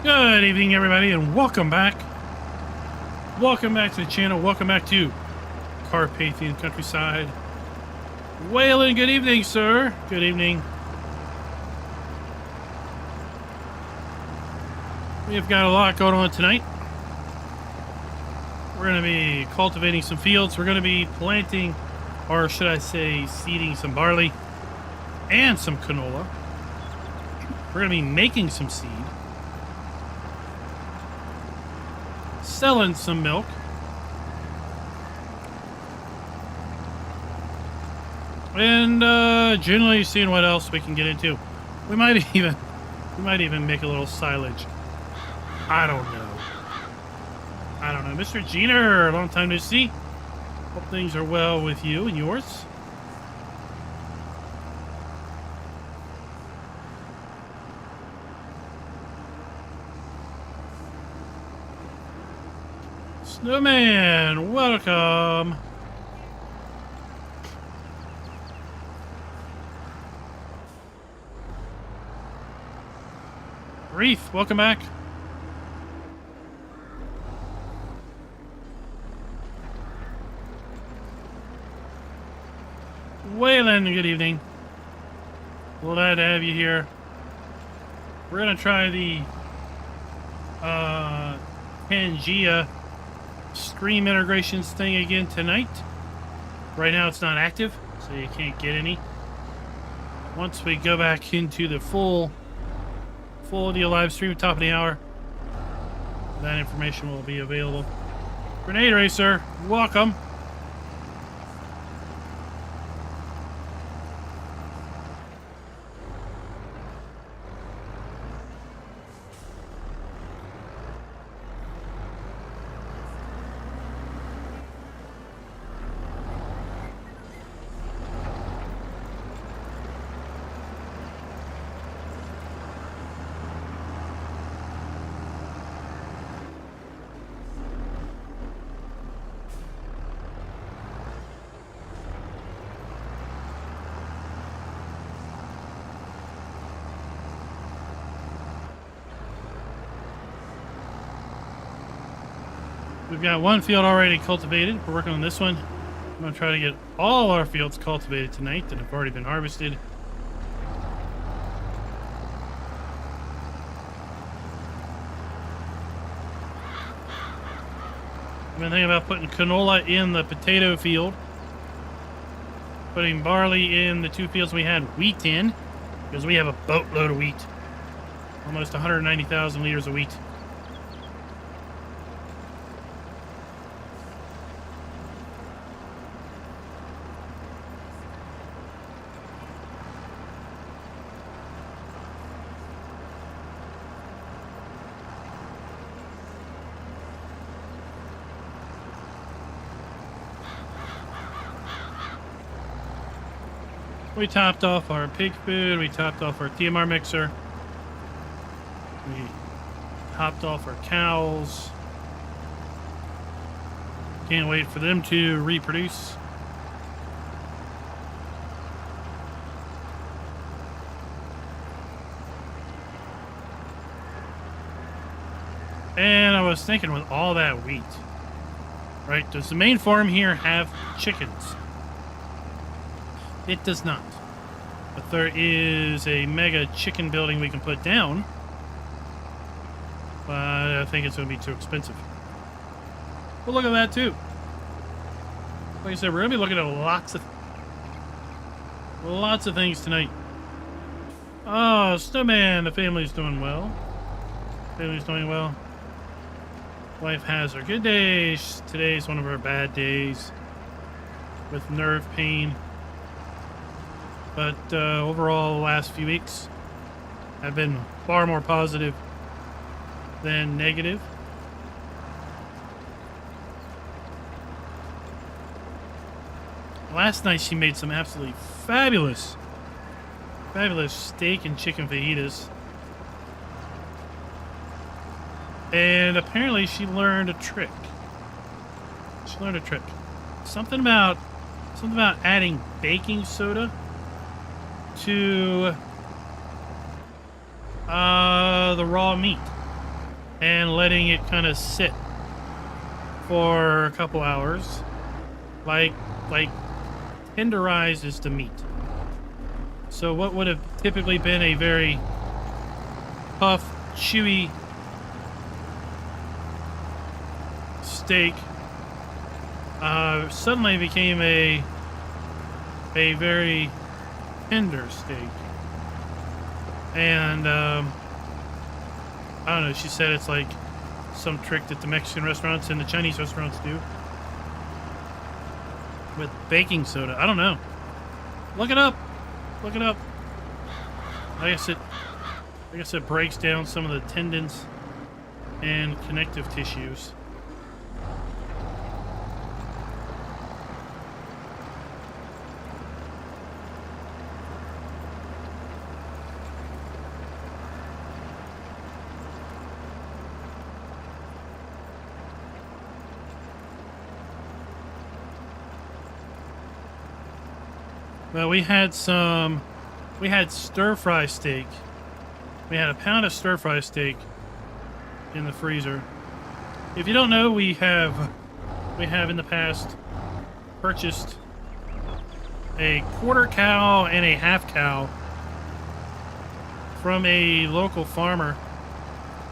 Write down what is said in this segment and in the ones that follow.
Good evening, everybody, and welcome back. Welcome back to the channel. Welcome back to Carpathian countryside. Waylon, good evening, sir. Good evening. We have got a lot going on tonight. We're going to be cultivating some fields. We're going to be planting, or should I say, seeding some barley and some canola. We're going to be making some seed. Selling some milk. And generally seeing what else we can get into. We might even make a little silage. I don't know. Mr. Jeter, long time no see. Hope things are well with you and yours. Snowman, welcome. Reef, welcome back. Waylon, good evening. Glad to have you here. We're gonna try the Pangea Stream integrations thing again tonight. Right now it's not active, so you can't get any. Once we go back into the full deal live stream at top of the hour, that information will be available. Grenade Racer, welcome. We've got one field already cultivated. We're working on this one. I'm going to try to get all our fields cultivated tonight that have already been harvested. I've been thinking about putting canola in the potato field. Putting barley in the two fields we had wheat in. Because we have a boatload of wheat. Almost 190,000 liters of wheat. We topped off our pig food. We topped off our TMR mixer. We topped off our cows. Can't wait for them to reproduce. And I was thinking, with all that wheat, right? Does the main farm here have chickens? It does not. But there is a mega chicken building we can put down. But I think it's going to be too expensive. We'll look at that too. Like I said, we're going to be looking at lots of things tonight. Oh, Snowman, the family's doing well. Family's doing well. Wife has her good days. Today's one of her bad days with nerve pain. But overall, the last few weeks have been far more positive than negative. Last night she made some absolutely fabulous steak and chicken fajitas. And apparently she learned a trick. Something about adding baking soda to the raw meat. and letting it kind of sit for a couple hours, like tenderizes the meat. So what would have typically been a very tough, chewy steak suddenly became a very tender steak. And I don't know, she said it's like some trick that the Mexican restaurants and the Chinese restaurants do with baking soda. I don't know. Look it up. Look it up. I guess it breaks down some of the tendons and connective tissues. Well, we had stir-fry steak. We had a pound of stir-fry steak in the freezer. If you don't know, we have in the past purchased a quarter cow and a half cow from a local farmer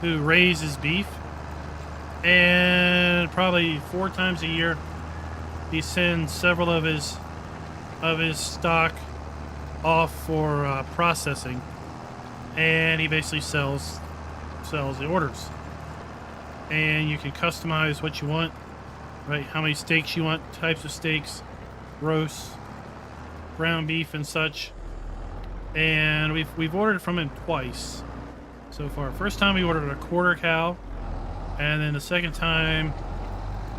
who raises beef, and probably 4 times a year he sends several of his stock off for processing, and he basically sells the orders, and you can customize what you want, right? How many steaks you want, types of steaks, roast, ground beef, and such. And we've ordered from him twice so far. First time we ordered a quarter cow, and then the second time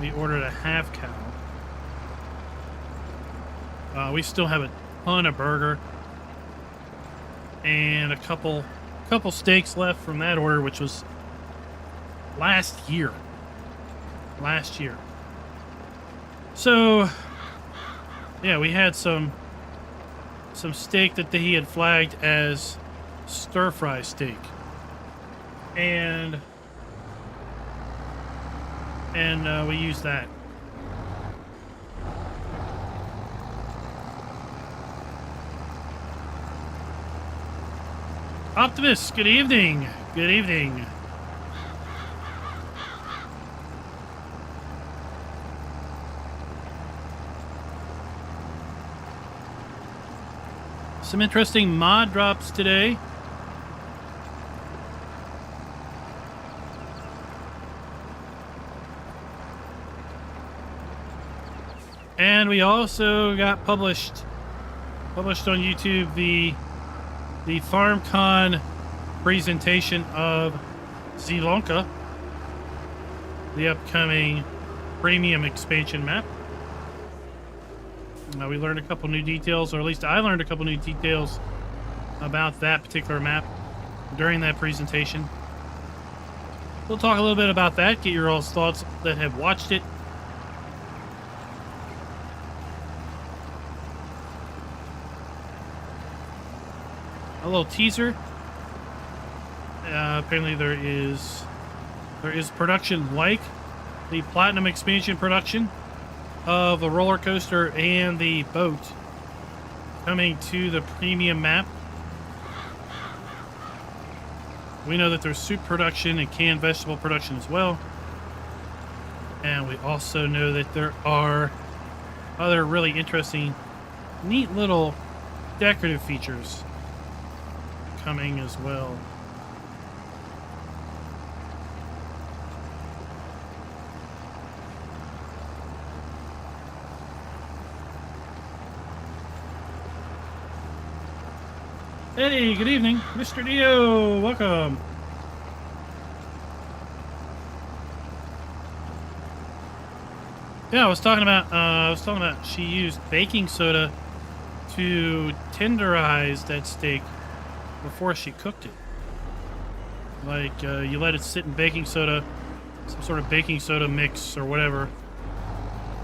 we ordered a half cow. We still have a ton of burger and a couple steaks left from that order, which was last year. So yeah, we had some steak that he had flagged as stir-fry steak, and we used that. Optimus, good evening. Good evening. Some interesting mod drops today. And we also got published on YouTube the FarmCon presentation of Zelonka, the upcoming premium expansion map. We learned a couple new details, or at least I learned a couple new details about that particular map during that presentation. We'll talk a little bit about that, get your all's thoughts that have watched it. A little teaser. Apparently there is production like the Platinum expansion production of the roller coaster and the boat coming to the premium map. We know that there's soup production and canned vegetable production as well. And we also know that there are other really interesting, neat little decorative features coming as well. Hey, good evening, Mr. Dio. Welcome. Yeah, I was talking about she used baking soda to tenderize that steak before she cooked it. Like, you let it sit in baking soda, some sort of baking soda mix or whatever,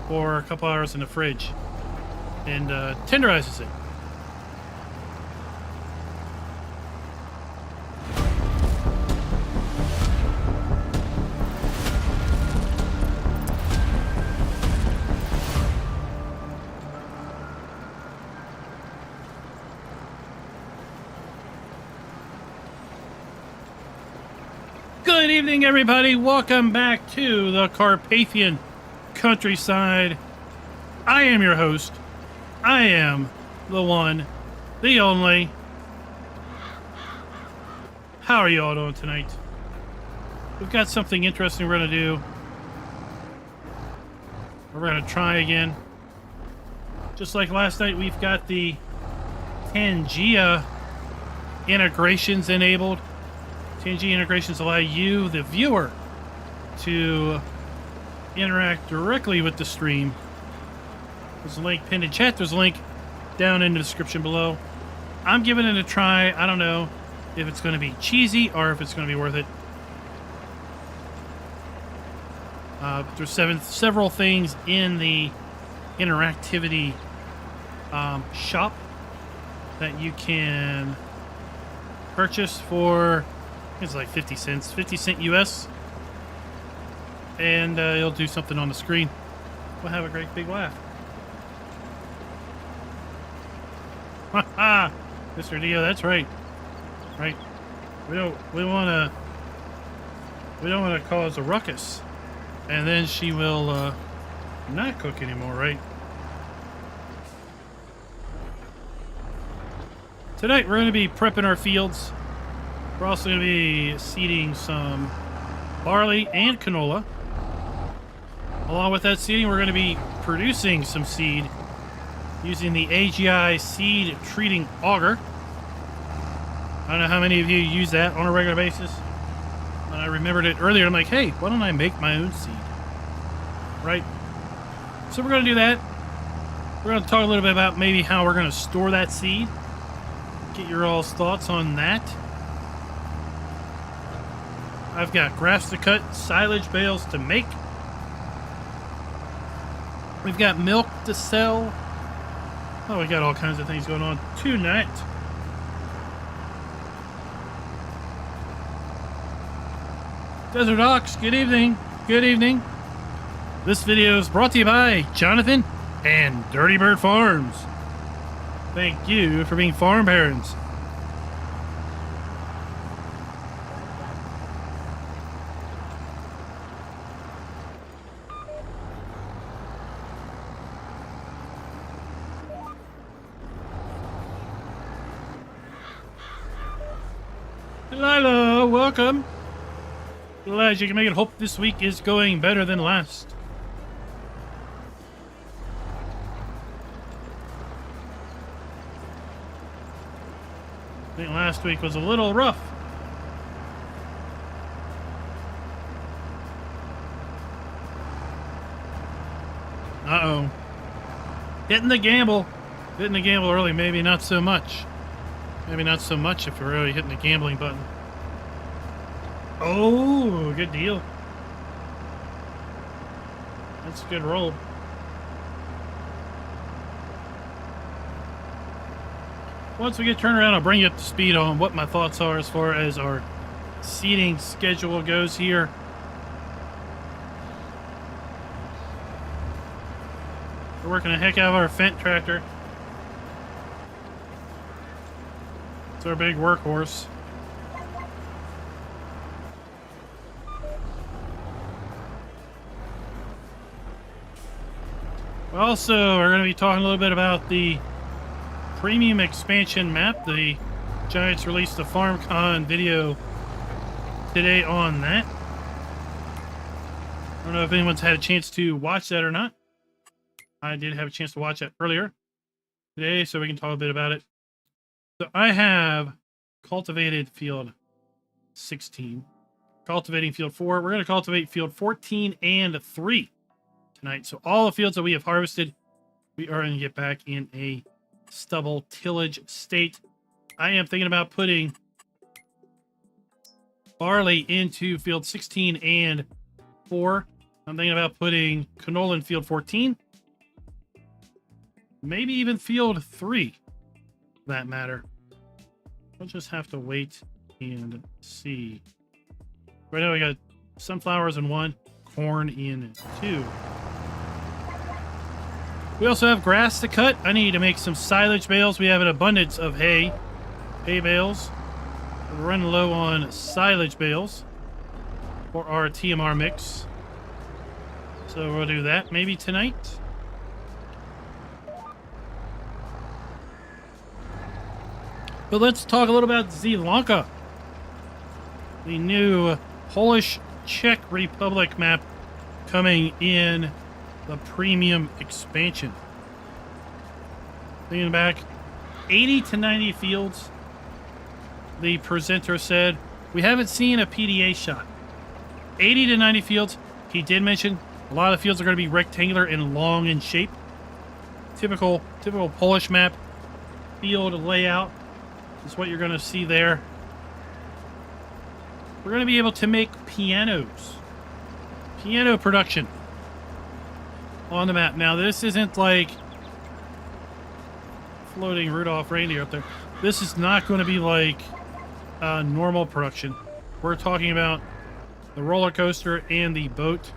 for a couple hours in the fridge, and tenderizes it. evening, everybody. Welcome back to the Carpathian countryside. I am your host. I am the one, the only. How are you all doing tonight? We've got something interesting we're going to do. We're going to try again. Just like last night, we've got the Pangea integrations enabled. Pangea integrations allow you, the viewer, to interact directly with the stream. There's a link pinned in chat. There's a link down in the description below. I'm giving it a try. I don't know if it's going to be cheesy or if it's going to be worth it. There's several things in the interactivity shop that you can purchase for, it's like 50 cents, 50 cent US, and it'll do something on the screen. We'll have a great big laugh. Haha, Mr. Dio, that's right. Right. We don't want to cause a ruckus, and then she will not cook anymore, right? Tonight we're going to be prepping our fields. We're also going to be seeding some barley and canola. Along with that seeding, we're going to be producing some seed using the AGI seed treating auger. I don't know how many of you use that on a regular basis. When I remembered it earlier, I'm like, hey, why don't I make my own seed? Right? So we're going to do that. We're going to talk a little bit about maybe how we're going to store that seed. Get your all's thoughts on that. I've got grass to cut, silage bales to make. We've got milk to sell. Oh, we got all kinds of things going on tonight. Desert Ox, good evening. Good evening. This video is brought to you by Jonathan and Dirty Bird Farms. Thank you for being farm parents. Delilah, welcome. Glad you can make it. Hope this week is going better than last. I think last week was a little rough. Uh-oh. Hitting the gamble. Hitting the gamble early, maybe not so much. Maybe not so much if you're really hitting the gambling button. Oh, good deal. That's a good roll. Once we get turned around, I'll bring you up to speed on what my thoughts are as far as our seeding schedule goes here. We're working a heck out of our Fendt tractor. It's our big workhorse. Also, we're going to be talking a little bit about the premium expansion map. The Giants released a FarmCon video today on that. I don't know if anyone's had a chance to watch that or not. I did have a chance to watch it earlier today, so we can talk a bit about it. So I have cultivated field 16, cultivating field 4. We're going to cultivate field 14 and 3 tonight. So all the fields that we have harvested, we are going to get back in a stubble tillage state. I am thinking about putting barley into field 16 and 4. I'm thinking about putting canola in field 14. Maybe even field 3, for that matter. We'll just have to wait and see. Right now we got sunflowers in 1, corn in 2. We also have grass to cut. I need to make some silage bales. We have an abundance of hay bales. We're running low on silage bales. for our TMR mix. So we'll do that maybe tonight. But let's talk a little about Sri-Lanka, the new Polish-Czech Republic map coming in the premium expansion. Thinking back, 80 to 90 fields, the presenter said. We haven't seen a PDA shot. 80 to 90 fields. He did mention a lot of the fields are going to be rectangular and long in shape. Typical Polish map field layout is what you're going to see there. We're going to be able to make piano production on the map. Now, this isn't like floating Rudolph reindeer up there. This is not going to be like normal production. We're talking about the roller coaster and the boat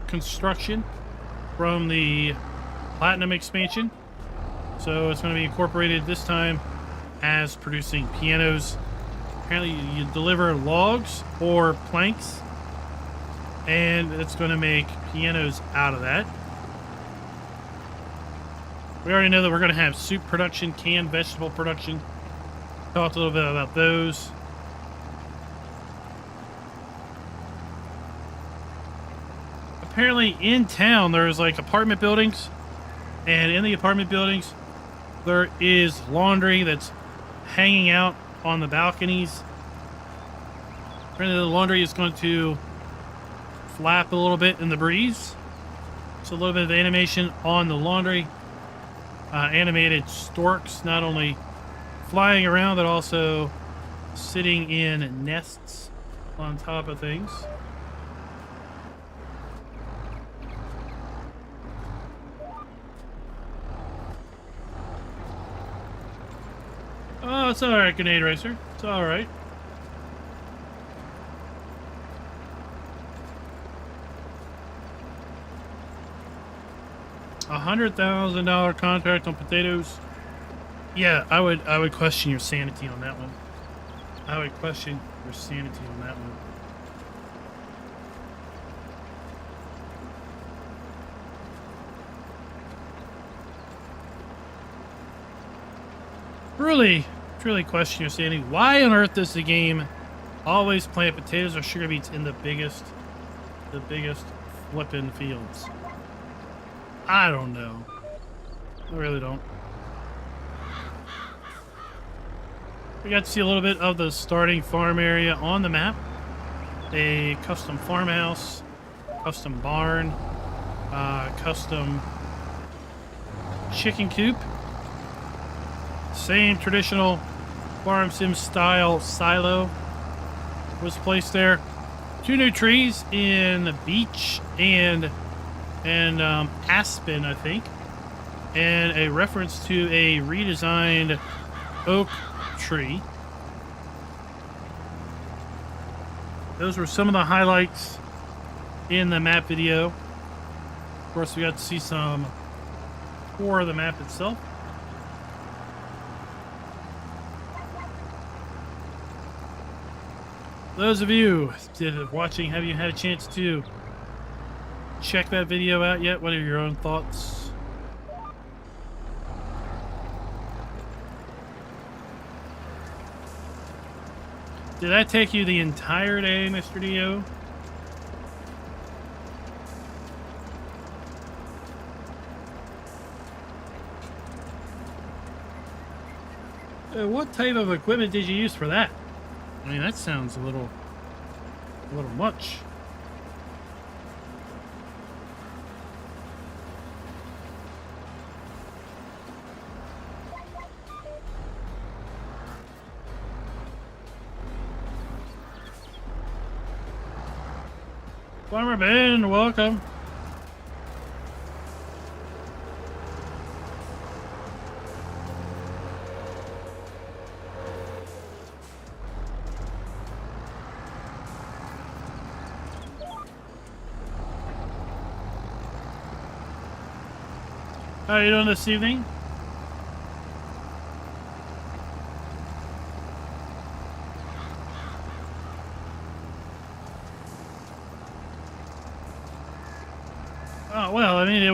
construction from the Platinum expansion. So it's going to be incorporated this time as producing pianos. Apparently you deliver logs or planks, and it's going to make pianos out of that. We already know that we're going to have soup production, canned vegetable production. Talked a little bit about those. Apparently in town there's like apartment buildings, and in the apartment buildings there is laundry that's hanging out on the balconies. Apparently the laundry is going to flap a little bit in the breeze. So a little bit of animation on the laundry. Animated storks, not only flying around, but also sitting in nests on top of things. Oh, it's alright, Grenade Racer. It's alright. $100,000 contract on potatoes. Yeah, I would question your sanity on that one. I would question your sanity on that one. Truly question your sanity. Why on earth does the game always plant potatoes or sugar beets in the biggest flipping fields? I don't know. I really don't. We got to see a little bit of the starting farm area on the map. A custom farmhouse, custom barn, custom chicken coop. Same traditional farm sim style silo was placed there. 2 new trees in beech and aspen, I think, and a reference to a redesigned oak tree. Those were some of the highlights in the map video. Of course, we got to see some tour of the map itself. Those of you watching, have you had a chance to check that video out yet? What are your own thoughts? Did that take you the entire day, Mr. Dio? What type of equipment did you use for that? I mean, that sounds a little much. Farmer Ben, welcome. How are you doing this evening?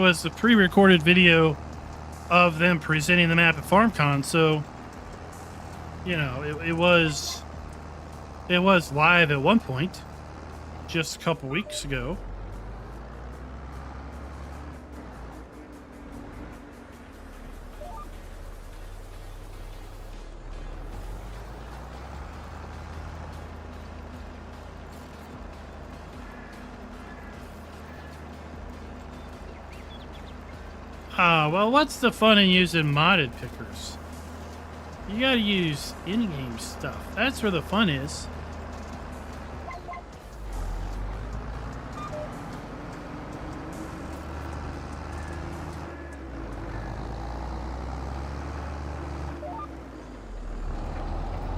was the pre-recorded video of them presenting the map at FarmCon, so you know it was live at one point just a couple weeks ago. Well, what's the fun in using modded pickers? You gotta use in-game stuff. That's where the fun is.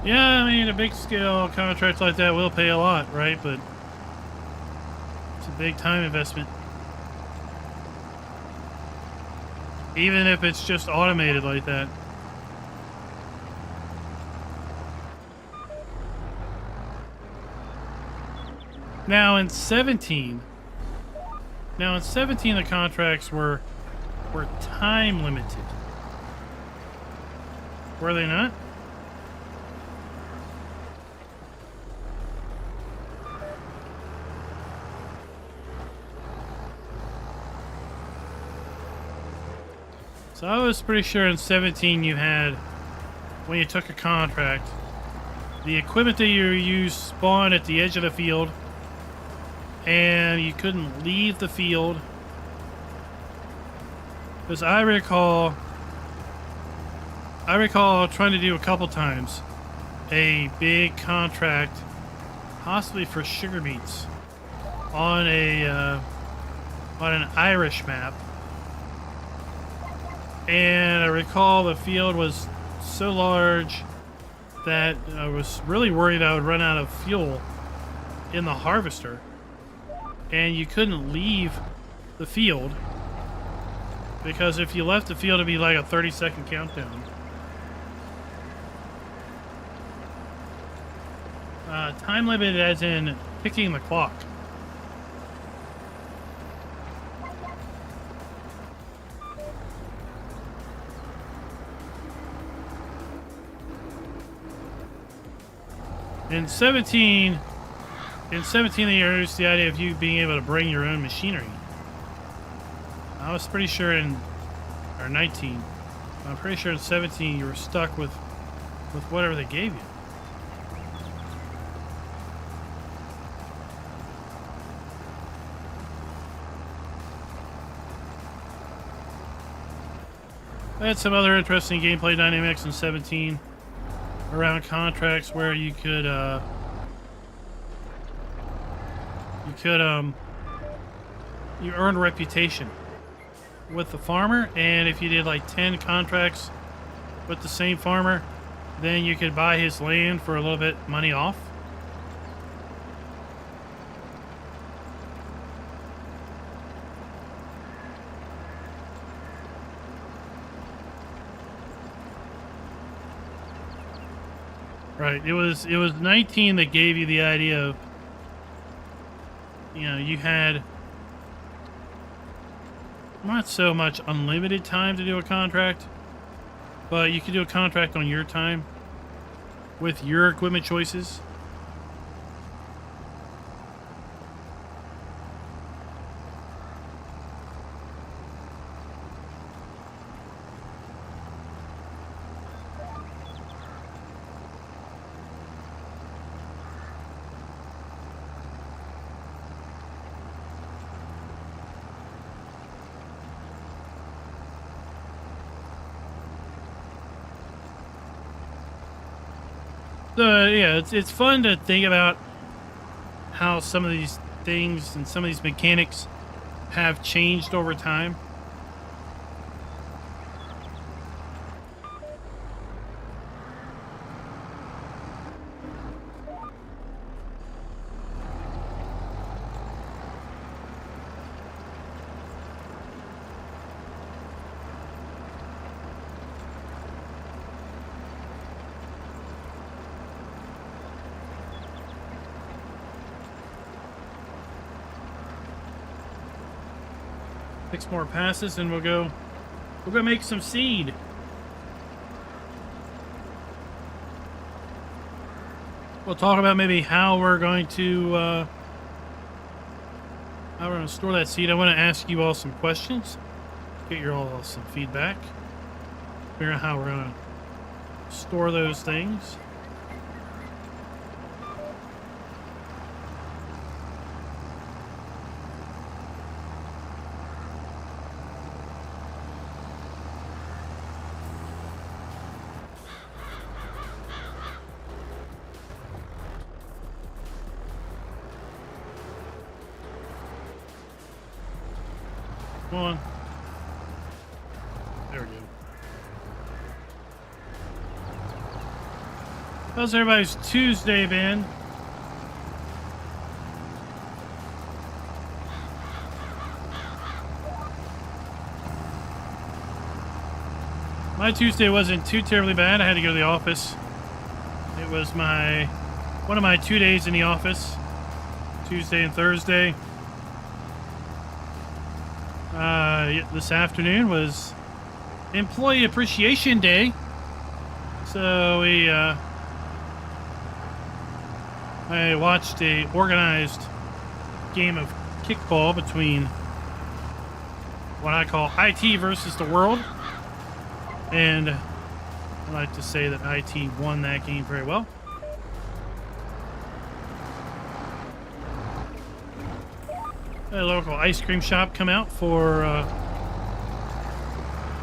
Yeah, I mean, a big scale contract like that will pay a lot, right? But it's a big time investment. Even if it's just automated like that. Now in 17, the contracts were time limited. Were they not? So I was pretty sure in 17 you had, when you took a contract, the equipment that you used spawned at the edge of the field, and you couldn't leave the field. Because I recall trying to do a couple times a big contract, possibly for sugar beets, on an Irish map. And I recall the field was so large that I was really worried I would run out of fuel in the harvester. And you couldn't leave the field, because if you left the field, it'd be like a 30-second countdown. Time limited as in ticking the clock. In 17, they introduced the idea of you being able to bring your own machinery. I was pretty sure or 19, I'm pretty sure in 17 you were stuck with whatever they gave you. I had some other interesting gameplay dynamics in 17 around contracts where you earned reputation with the farmer, and if you did like 10 contracts with the same farmer, then you could buy his land for a little bit money off. Right, it was 19 that gave you the idea of, you know, you had not so much unlimited time to do a contract, but you could do a contract on your time with your equipment choices. So yeah, it's fun to think about how some of these things and some of these mechanics have changed over time. 6 more passes, and we'll go make some seed. We'll talk about maybe how we're going to store that seed. I want to ask you all some questions, get your all some feedback, figure out how we're going to store those things. Come on. There we go. How's everybody's Tuesday been? My Tuesday wasn't too terribly bad. I had to go to the office. It was one of my 2 days in the office, Tuesday and Thursday. This afternoon was Employee Appreciation Day, so I watched a organized game of kickball between what I call IT versus the world, and I like to say that IT won that game very well. A local ice cream shop come out for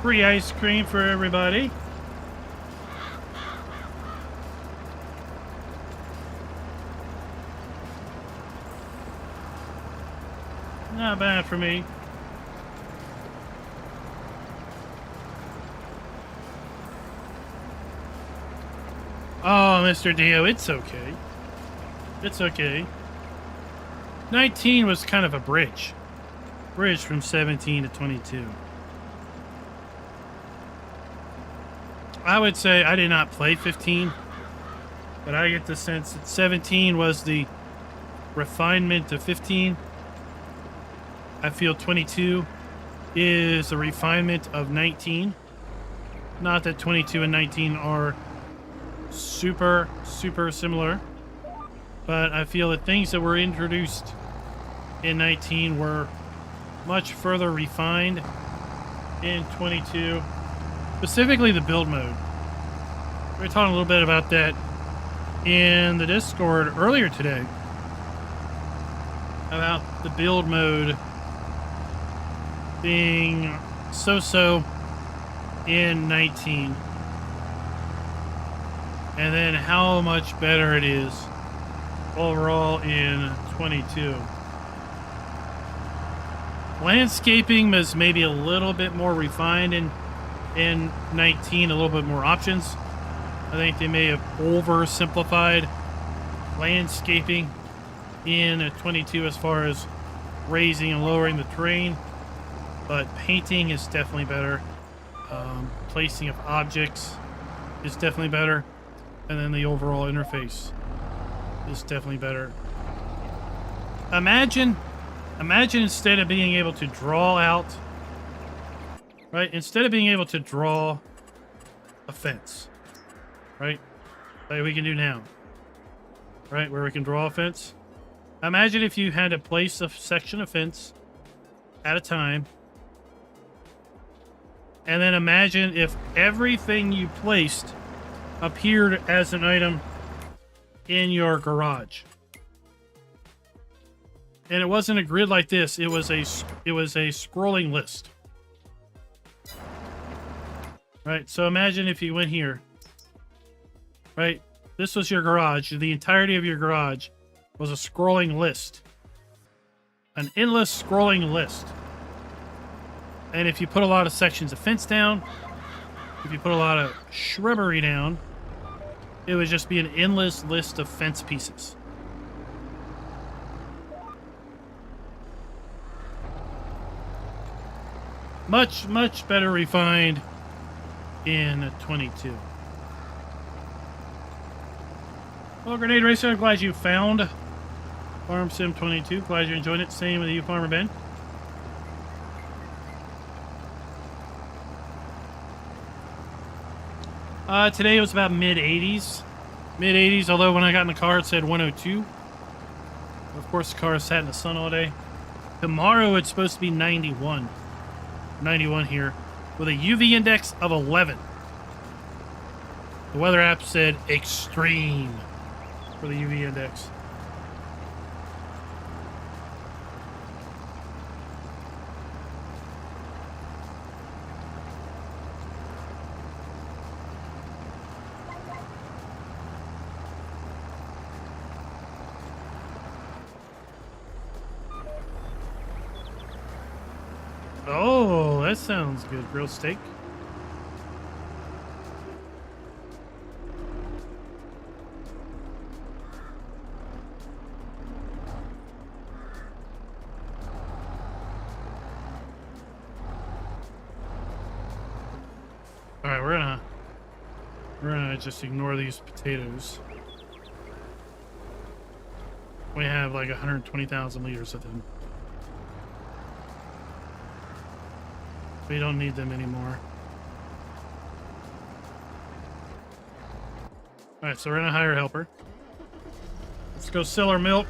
free ice cream for everybody. Not bad for me. Oh, Mr. Dio, it's okay. It's okay. 19 was kind of a bridge from 17 to 22. I would say I did not play 15, but I get the sense that 17 was the refinement of 15. I feel 22 is the refinement of 19. Not that 22 and 19 are super similar, but I feel that things that were introduced in 19 were much further refined in 22, specifically the build mode. We were talking a little bit about that in the Discord earlier today, about the build mode being so-so in 19, and then how much better it is overall in 22. Landscaping was maybe a little bit more refined in 19, a little bit more options. I think they may have oversimplified landscaping in 22 as far as raising and lowering the terrain, but painting is definitely better. Placing of objects is definitely better, and then the overall interface is definitely better. Imagine instead of being able to draw out, right? Instead of being able to draw a fence, right? Like we can do now, right? Where we can draw a fence. Imagine if you had to place a section of fence at a time, and then imagine if everything you placed appeared as an item in your garage. And it wasn't a grid like this. It was a scrolling list. Right? So imagine if you went here. Right? This was your garage. The entirety of your garage was a scrolling list. An endless scrolling list. And if you put a lot of sections of fence down, if you put a lot of shrubbery down, it would just be an endless list of fence pieces. Much better refined in 22. Well, Grenade Racer, I'm glad you found Farm Sim 22. Glad you're enjoying it. Same with you, Farmer Ben. Today it was about mid 80s. Mid 80s, although when I got in the car it said 102. Of course, the car sat in the sun all day. Tomorrow it's supposed to be 91. 91 here with a UV index of 11. The weather app said extreme for the UV index. Oh, that sounds good. Grilled steak. All right, we're gonna just ignore these potatoes. We have like 120,000 liters of them. We don't need them anymore. All right, so we're gonna hire a helper. Let's go sell our milk.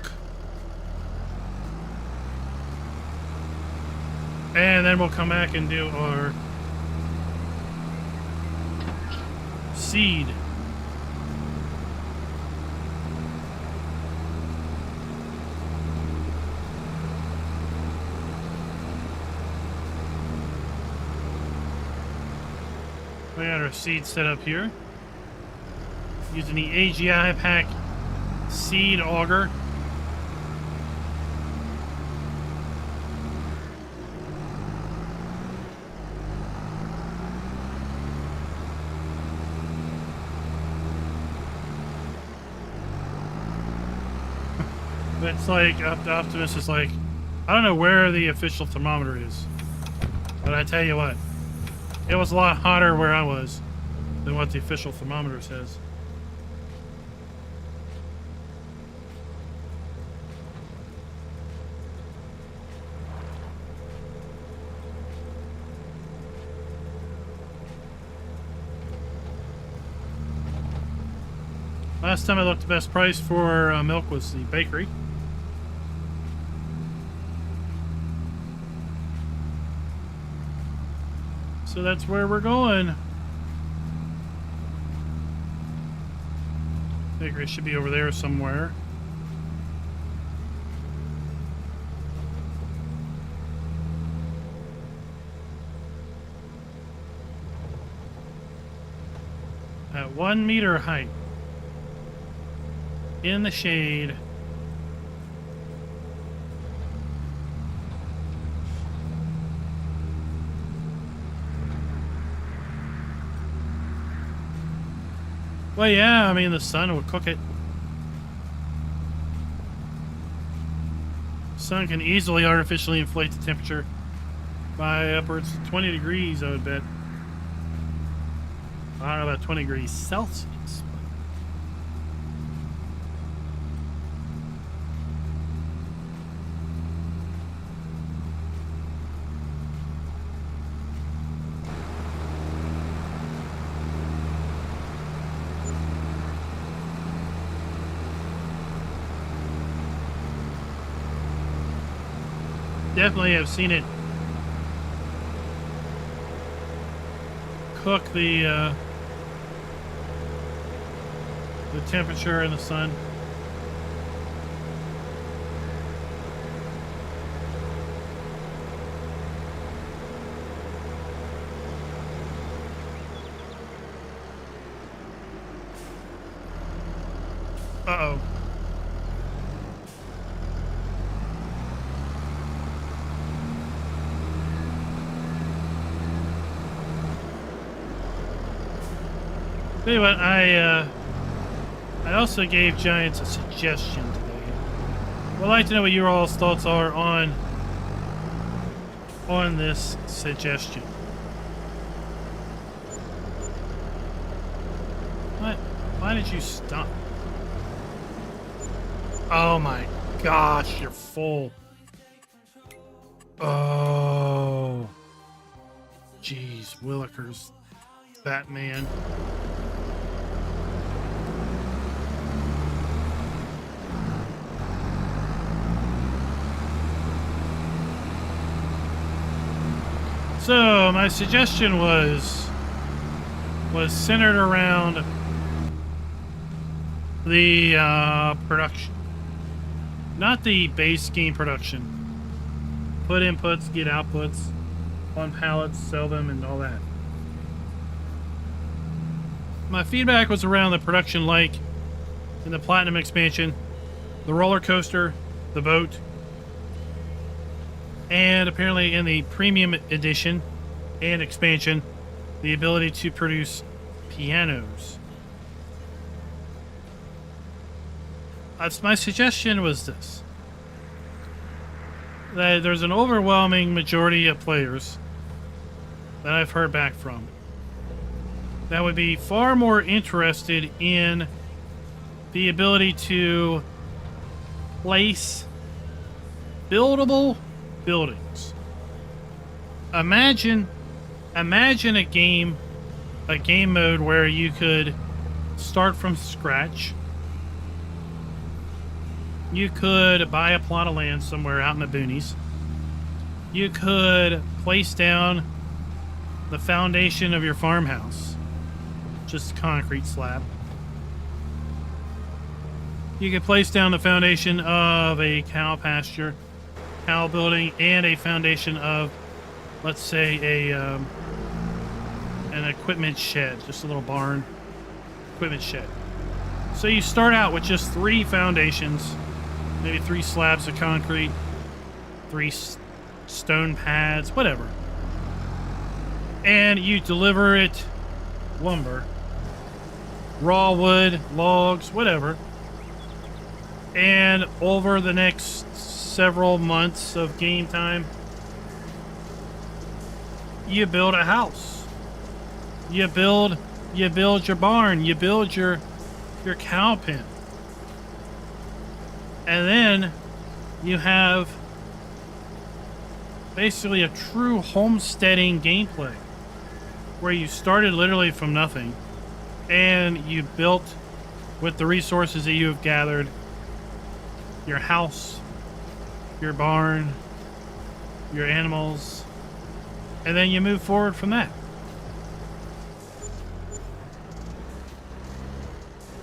And then we'll come back and do our seed. We got our seed set up here. Using the AGI pack seed auger. It's like, Optimus is like, I don't know where the official thermometer is, but I tell you what, it was a lot hotter where I was than what the official thermometer says. Last time I looked, the best price for milk was the bakery. So that's where we're going. Bakery should be over there somewhere. At 1 meter height. In the shade. Well, yeah, I mean, the sun will cook it. The sun can easily artificially inflate the temperature by upwards of 20 degrees, I would bet. I don't know about 20 degrees Celsius. Definitely have seen it cook the temperature in the sun. Uh-oh. Tell you what, I also gave Giants a suggestion today. Well, I'd like to know what your all's thoughts are on this suggestion. What? Why did you stop? Oh my gosh, you're full. Oh. Jeez, Willikers. Batman. my suggestion was centered around the production, not the base game production. Put inputs, get outputs on pallets, sell them, and all that. My feedback was around the production, like in the Platinum expansion, the roller coaster, the boat, and apparently in the Premium edition and expansion, the ability to produce pianos. My suggestion was this: that there's an overwhelming majority of players that I've heard back from that would be far more interested in the ability to place buildable buildings. Imagine a game mode where you could start from scratch. You could buy a plot of land somewhere out in the boonies. You could place down the foundation of your farmhouse, just a concrete slab. You could place down the foundation of a cow pasture, cow building, and a foundation of, let's say, an equipment shed, just a little barn equipment shed. So you start out with just 3 foundations, maybe 3 slabs of concrete, 3 stone pads, whatever. And you deliver it lumber, raw wood, logs, whatever. And over the next several months of game time, you build a house. You build your barn. You build your cow pen. And then you have basically a true homesteading gameplay where you started literally from nothing and you built with the resources that you have gathered your house, your barn, your animals, and then you move forward from that.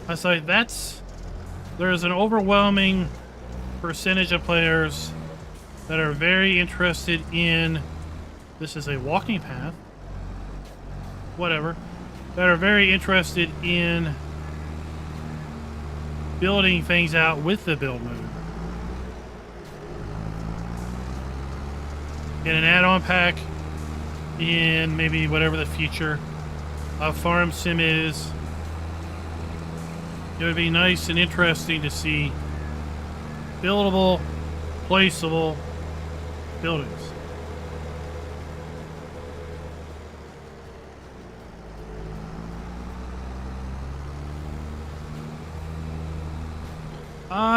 I say there's an overwhelming percentage of players that are very interested in, this is a walking path, whatever, that are very interested in building things out with the build mode. In an add-on pack, in maybe whatever the future of Farm Sim is, it would be nice and interesting to see buildable, placeable buildings.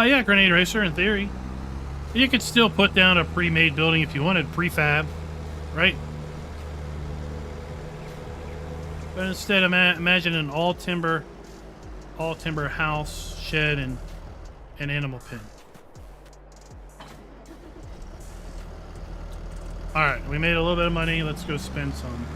Yeah, Grenade Racer, in theory. You could still put down a pre-made building if you wanted, prefab, right? But instead, imagine an all-timber house, shed, and an animal pen. Alright, we made a little bit of money. Let's go spend some.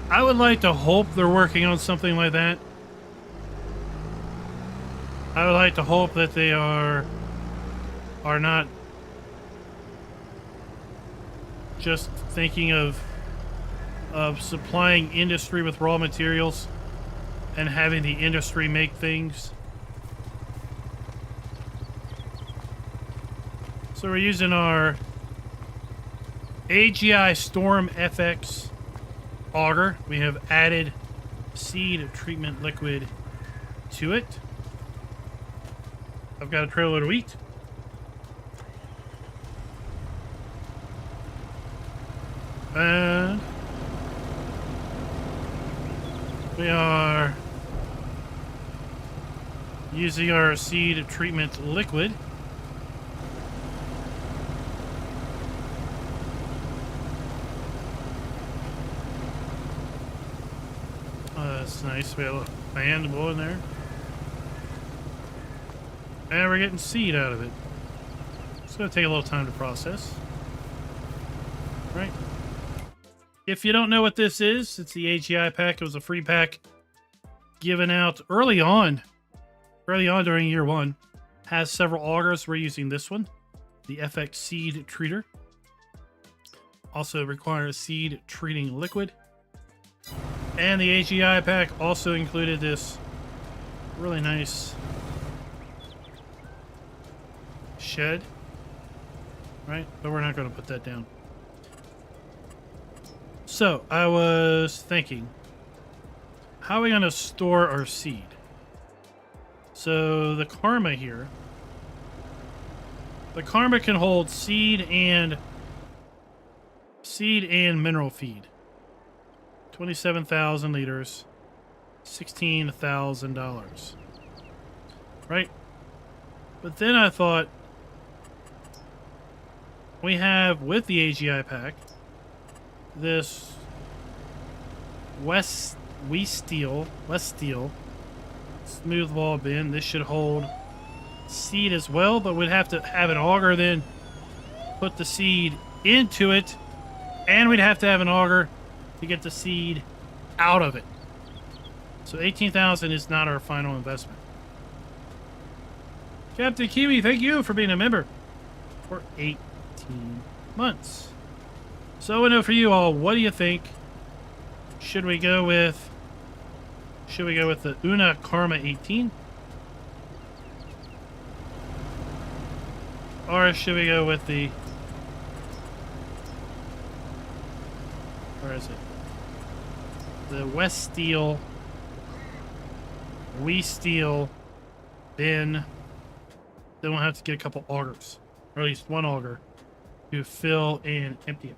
I would like to hope they're working on something like that. I would like to hope that they are not just thinking of supplying industry with raw materials and having the industry make things. So we're using our AGI Storm FX auger. We have added seed treatment liquid to it. I've got a trailer load of wheat. And we are using our seed treatment liquid That's nice. We have a little fan blowing there. And we're getting seed out of it. It's going to take a little time to process. Right. If you don't know what this is, it's the AGI pack. It was a free pack given out early on during year one. Has several augers. We're using this one, the FX Seed Treater. Also requires seed treating liquid. And the AGI pack also included this really nice shed. Right? But we're not going to put that down. So, I was thinking, how are we going to store our seed? So, the Karma here. The Karma can hold seed and mineral feed. 27,000 liters. $16,000. Right? But then I thought, we have, with the AGI pack, this West Steel smooth wall bin. This should hold seed as well, but we'd have to have an auger then put the seed into it, and we'd have to have an auger to get the seed out of it. So 18,000 is not our final investment. Captain Kiwi, thank you for being a member for 18 months. So I know for you all, what do you think? Should we go with the Una Karma 18? Or should we go with the, where is it? The West Steel, bin. Then we'll have to get a couple augers, or at least one auger, to fill and empty it.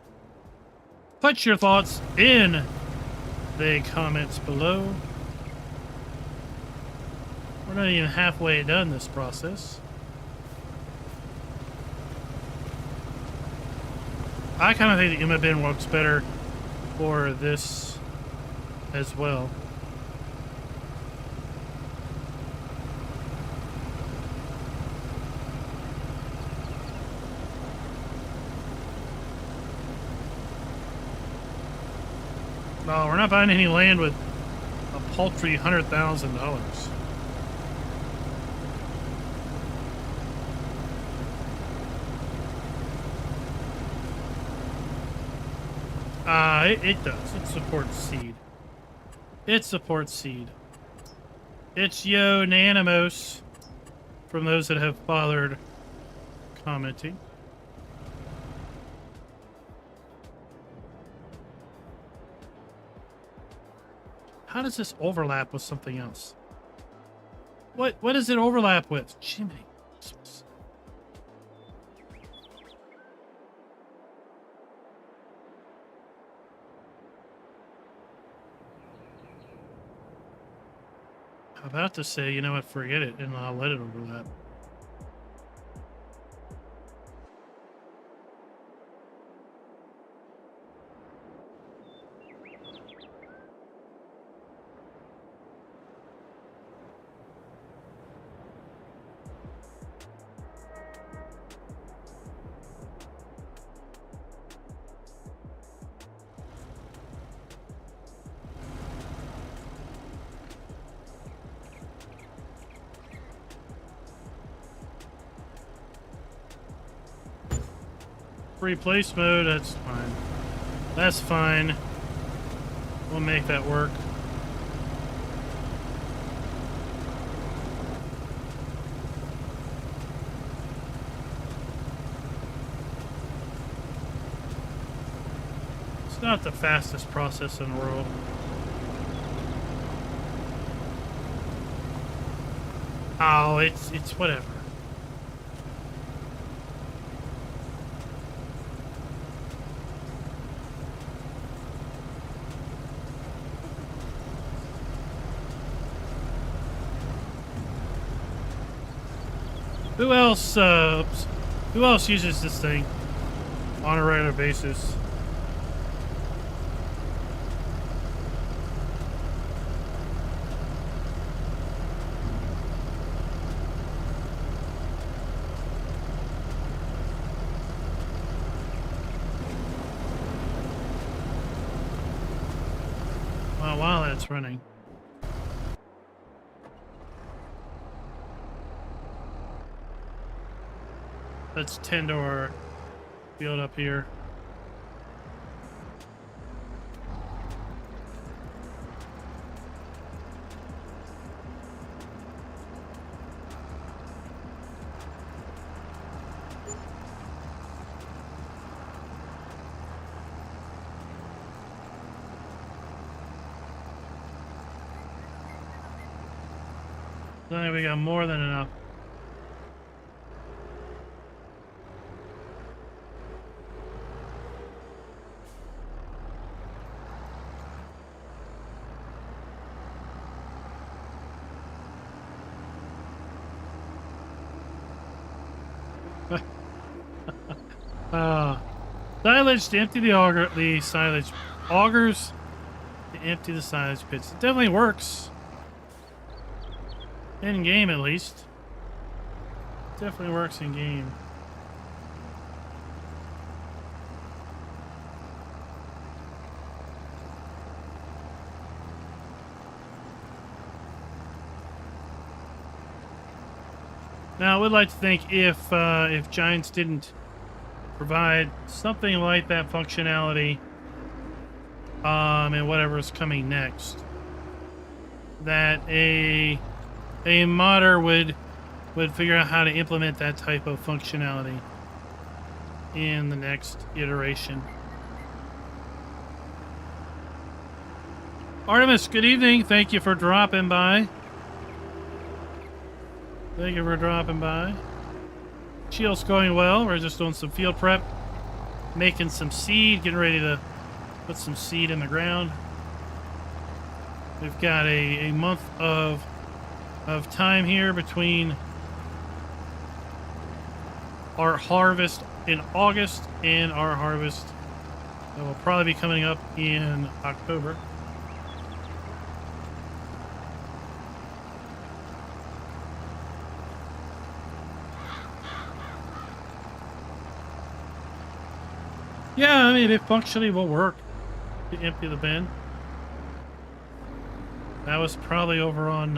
Put your thoughts in the comments below. We're not even halfway done this process. I kind of think the Emma bin works better for this as well. No, we're not buying any land with a paltry $100,000. It does. It supports seed. It supports seed. It's Nanimos, from those that have bothered commenting. How does this overlap with something else? What does it overlap with? Jiminy. I'm about to say, you know what, forget it, and I'll let it overlap. Replace mode, that's fine. That's fine. We'll make that work. It's not the fastest process in the world. Oh, it's whatever. Who else uses this thing on a regular basis? while that's running. Let's tend to our field up here. I think we got more than enough. Silage to empty the silage augers to empty the silage pits. It definitely works. In game, at least. Definitely works in game. Now, I would like to think if Giants didn't provide something like that functionality, and whatever is coming next, that a modder would figure out how to implement that type of functionality in the next iteration. Artemis, good evening. Thank you for dropping by. Thank you for dropping by. Shield's going well. We're just doing some field prep, making some seed, getting ready to put some seed in the ground. We've got a month of time here between our harvest in August and our harvest that will probably be coming up in October. Yeah, I mean, it functionally will work to empty the bin. That was probably over on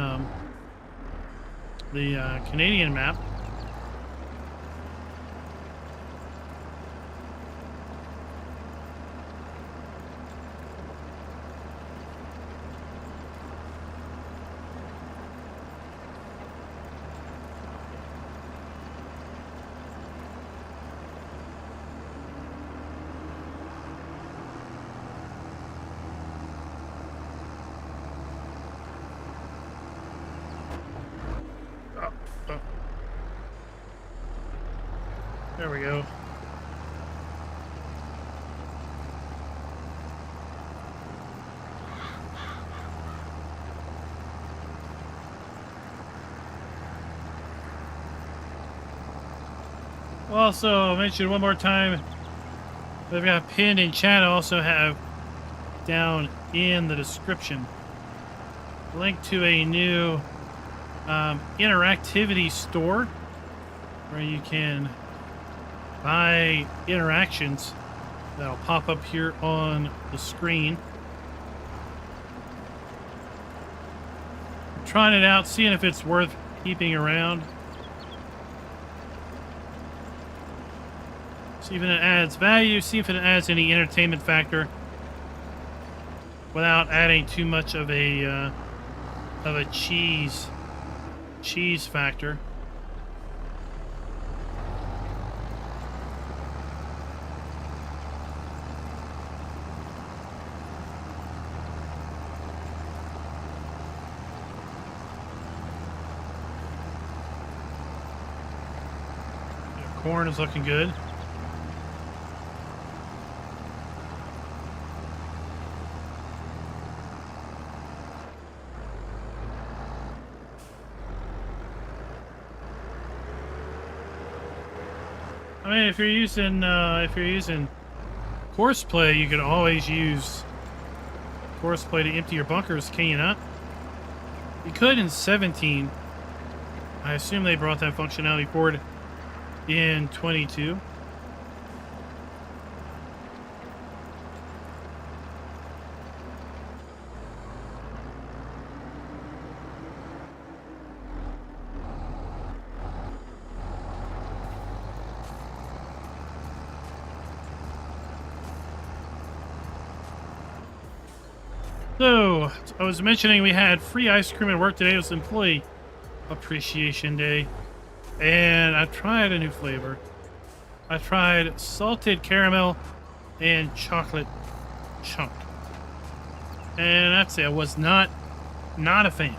the Canadian map. There we go. Also, I'll mention one more time, we've got pinned in chat. I also have down in the description a link to a new interactivity store where you can buy interactions that'll pop up here on the screen. I'm trying it out, seeing if it's worth keeping around. See if it adds value, see if it adds any entertainment factor without adding too much of a cheese factor. Corn is looking good. I mean, if you're using Courseplay, you can always use Courseplay to empty your bunkers, can you not? You could in 17. I assume they brought that functionality forward in 22. So, I was mentioning we had free ice cream at work today. It was Employee Appreciation Day. And I tried a new flavor. I tried salted caramel and chocolate chunk. And I'd say I was not a fan.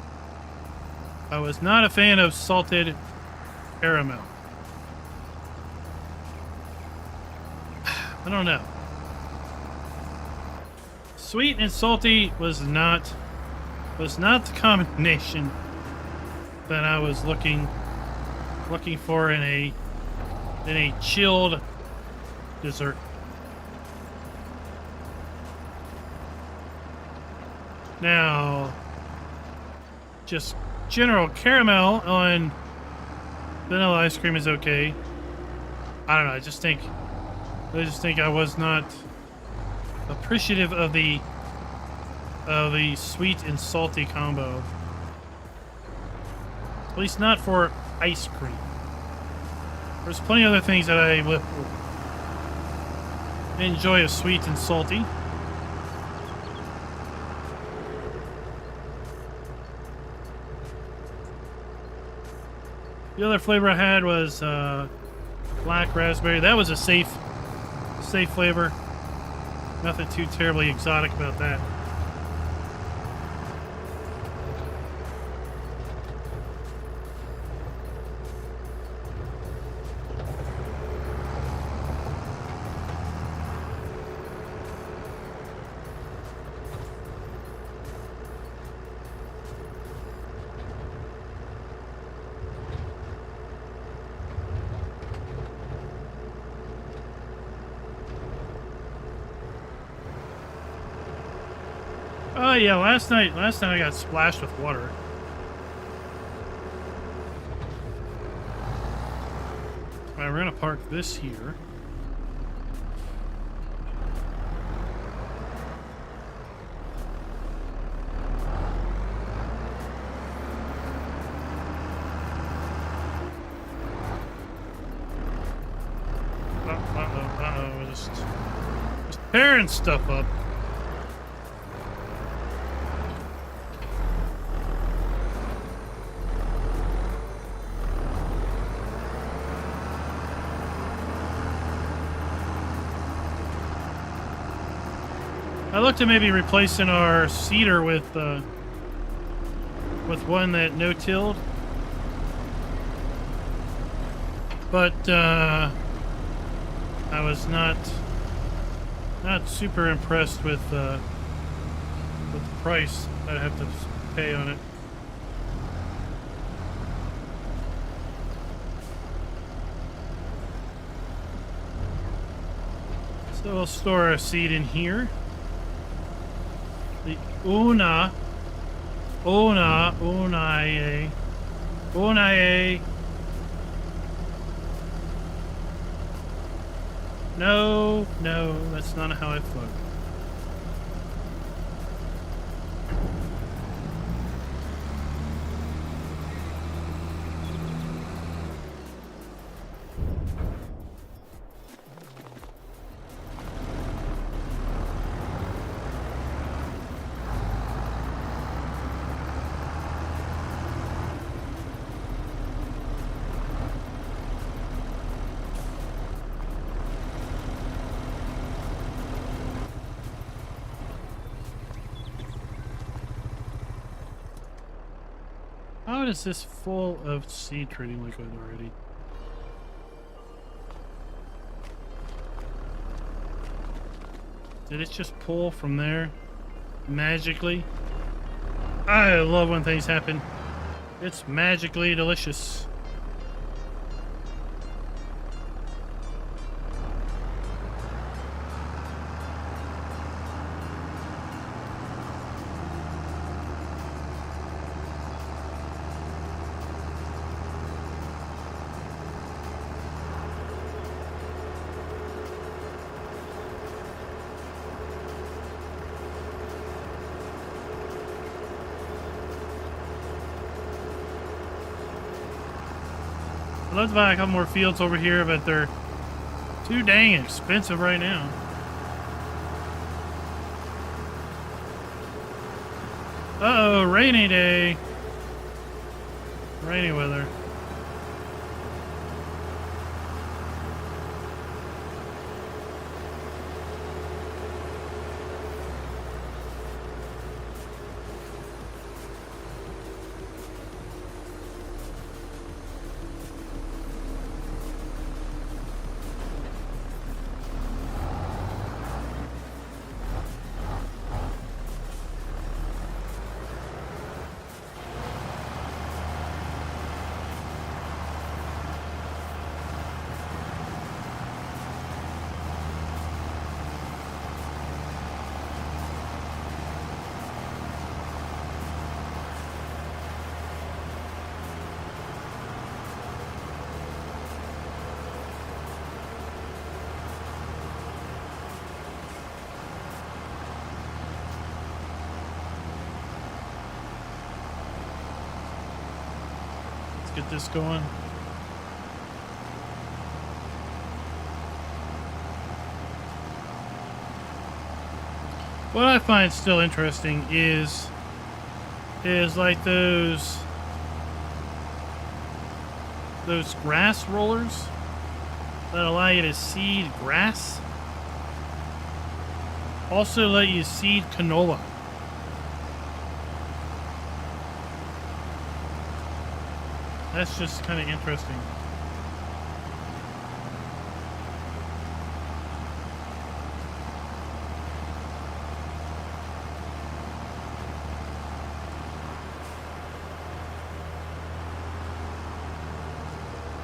I was not a fan of salted caramel. I don't know. Sweet and salty was not the combination that I was looking for in a chilled dessert. Now, just general caramel on vanilla ice cream is okay. I don't know. I just think I was not appreciative of the sweet and salty combo. At least not for ice cream. There's plenty of other things that I would enjoy as sweet and salty. The other flavor I had was black raspberry. That was a safe flavor. Nothing too terribly exotic about that. Oh yeah, last night I got splashed with water. Alright, we're gonna park this here. We're just tearing stuff up. I looked at maybe replacing our seeder with one that no-tilled, but I was not super impressed with the price I'd have to pay on it. So we'll store our seed in here. The Unae. No, that's not how I float. How is this full of seed trading liquid already? Did it just pull from there magically? I love when things happen. It's magically delicious. I'd love to buy a couple more fields over here, but they're too dang expensive right now. rainy day. Rainy weather. Get this going. What I find still interesting is like those grass rollers that allow you to seed grass. Also let you seed canola. That's just kind of interesting.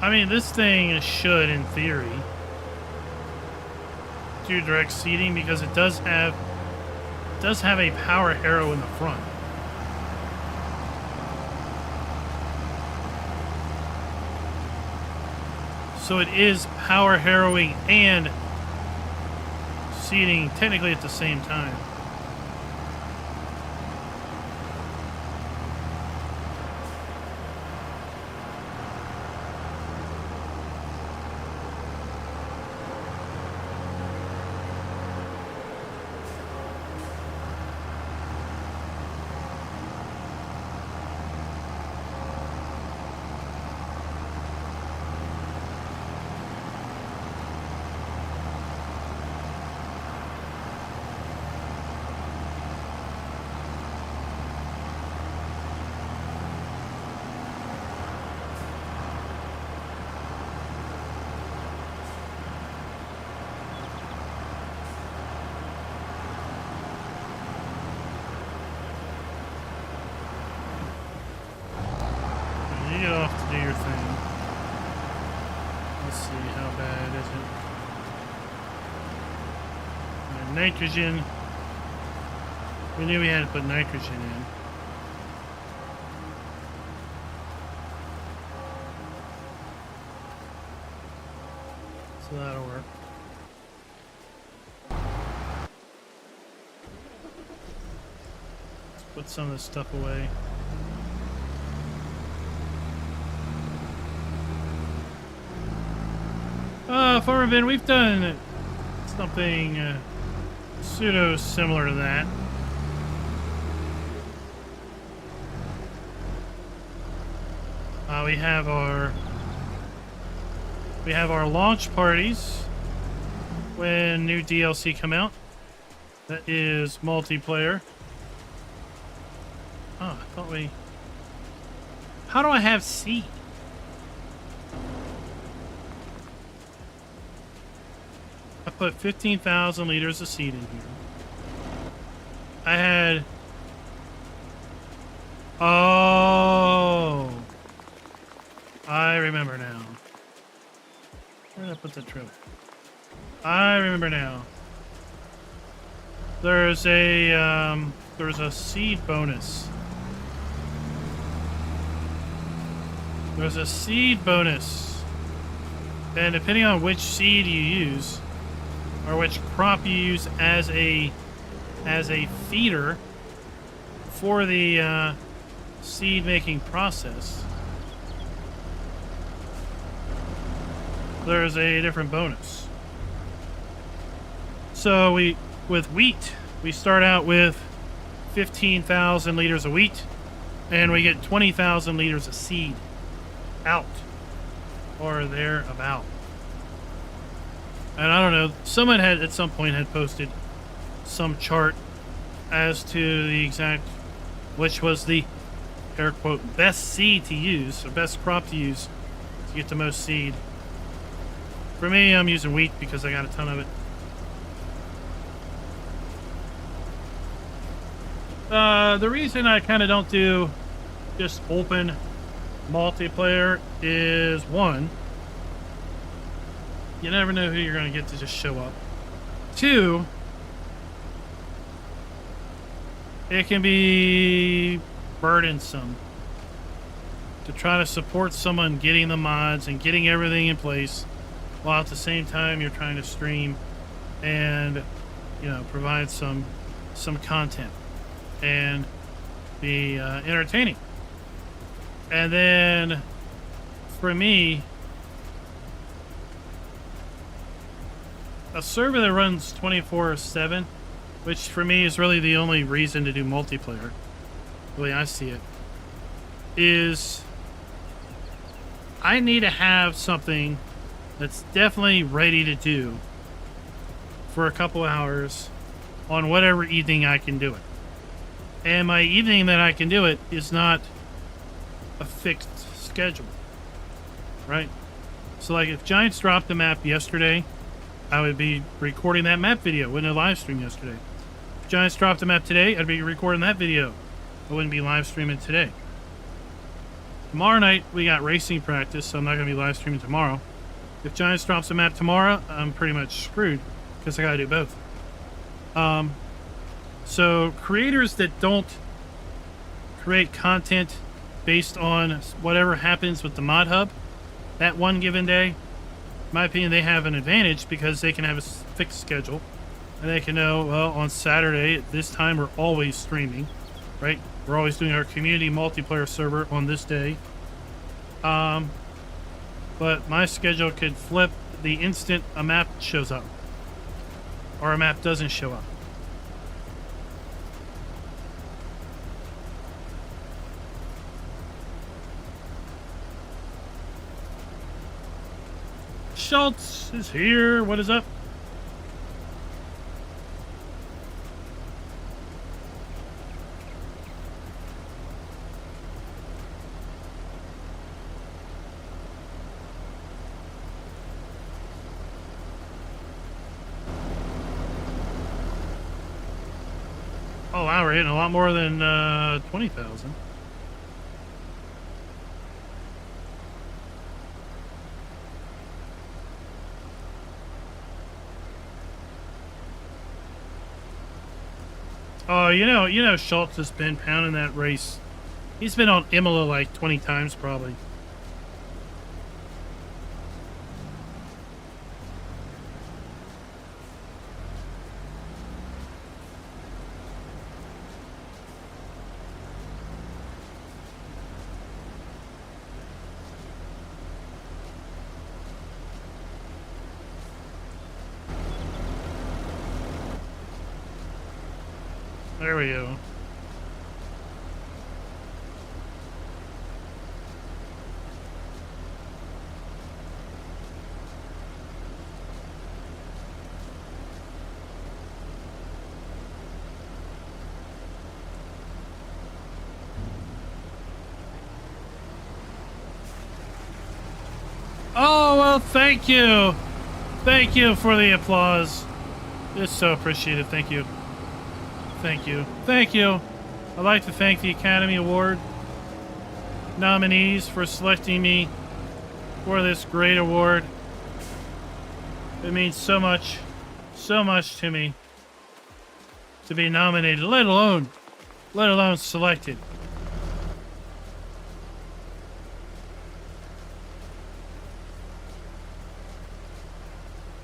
I mean, this thing should, in theory, do direct seeding because it does have a power harrow in the front. So it is power harrowing and seeding technically at the same time. Get off to do your thing. Let's see, how bad is it? And nitrogen. We knew we had to put nitrogen in. So that'll work. Let's put some of this stuff away. Farmer Ben, we've done something pseudo similar to that. We have our launch parties when new DLC come out. That is multiplayer. Oh, I thought we... How do I have seed? I put 15,000 liters of seed in here. I had... Oh! I remember now. Where did I put the trip? I remember now. There's a seed bonus. There's a seed bonus. And depending on which seed you use, or which crop you use as a feeder for the seed making process, there's a different bonus. So with wheat, we start out with 15,000 liters of wheat. And we get 20,000 liters of seed out or thereabout. And I don't know, someone had at some point had posted some chart as to the exact, which was the air quote best seed to use, or best crop to use to get the most seed. For me, I'm using wheat because I got a ton of it. The reason I kind of don't do just open multiplayer is, one, you never know who you're going to get to just show up. Two, it can be burdensome to try to support someone getting the mods and getting everything in place while at the same time you're trying to stream and, you know, provide some content and be entertaining. And then for me, a server that runs 24/7, which for me is really the only reason to do multiplayer, the way I see it, is I need to have something that's definitely ready to do for a couple hours on whatever evening I can do it. And my evening that I can do it is not a fixed schedule, right? So like if Giants dropped the map yesterday, I would be recording that map video. Wouldn't have live streamed yesterday. If Giants dropped the map today, I'd be recording that video. I wouldn't be live streaming today. Tomorrow night, we got racing practice, so I'm not going to be live streaming tomorrow. If Giants drops the map tomorrow, I'm pretty much screwed because I got to do both. So creators that don't create content based on whatever happens with the mod hub that one given day, in my opinion, they have an advantage because they can have a fixed schedule and they can know, well, on Saturday at this time we're always streaming, right? We're always doing our community multiplayer server on this day. But my schedule could flip the instant a map shows up or a map doesn't show up. Schultz is here. What is up? Oh wow, we're hitting a lot more than 20,000. Oh, you know, Schultz has been pounding that race. He's been on Imola like 20 times probably. There we go. Oh, well, thank you. Thank you for the applause. It's so appreciated. Thank you. Thank you. Thank you. I'd like to thank the Academy Award nominees for selecting me for this great award. It means so much to me to be nominated, let alone selected.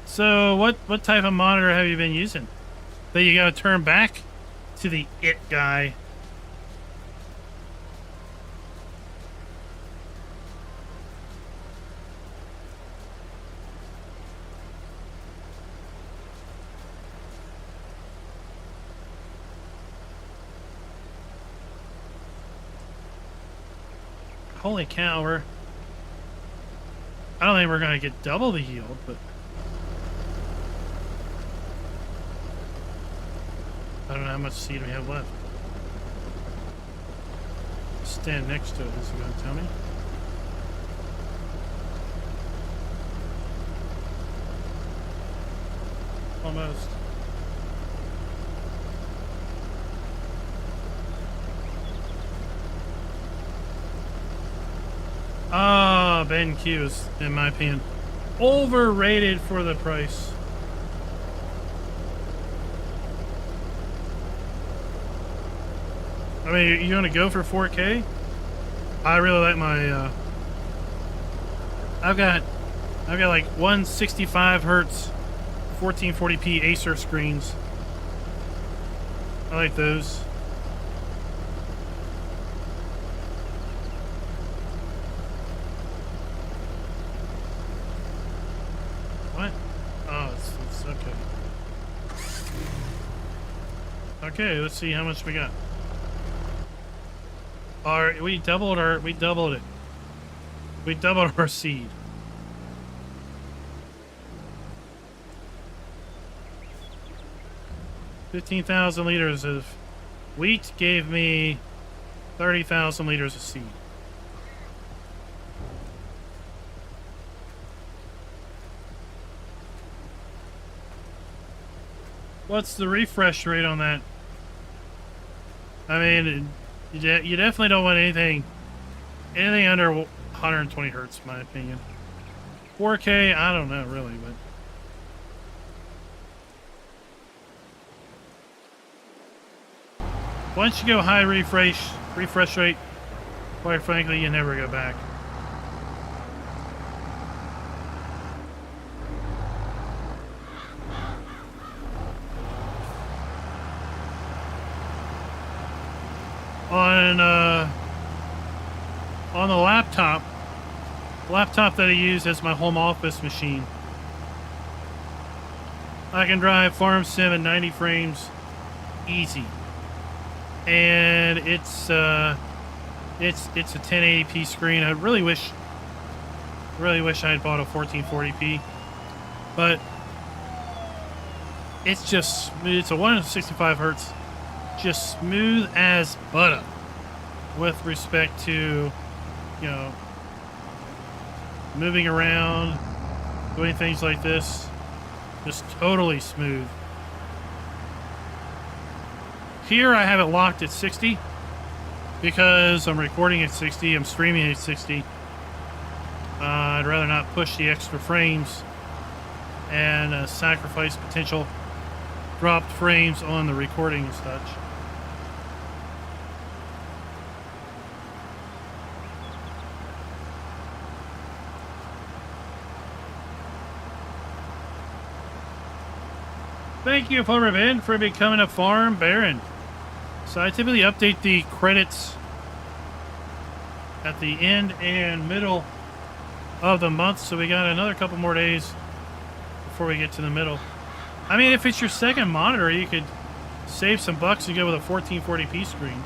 So what type of monitor have you been using that you gotta turn back to the it guy? holy cow, I don't think we're going to get double the yield, but I don't know how much seed we have left. Stand next to it, is it going to tell me? Almost. Ah, Ben Q is, in my opinion, overrated for the price. I mean, you want to go for 4K? I really like my. I've got like 165 hertz, 1440p Acer screens. I like those. What? Oh, it's okay. Okay, let's see how much we got. We doubled it. We doubled our seed. $15,000 liters of wheat gave me 30,000 liters of seed. What's the refresh rate on that? I mean, you definitely don't want anything under 120 hertz, in my opinion. 4K, I don't know really, but once you go high refresh rate, quite frankly, you never go back. On the laptop that I use as my home office machine, I can drive Farm Sim at 90 frames easy, and it's a 1080p screen. I really wish I had bought a 1440p, but it's a 165 hertz, just smooth as butter with respect to, you know, moving around, doing things like this. Just totally smooth. Here I have it locked at 60 because I'm recording at 60, I'm streaming at 60. I'd rather not push the extra frames and sacrifice potential dropped frames on the recording and such. Thank you, FARMER-KLEIN, for becoming a farm baron. So I typically update the credits at the end and middle of the month, so we got another couple more days before we get to the middle. I mean, if it's your second monitor, you could save some bucks and go with a 1440p screen.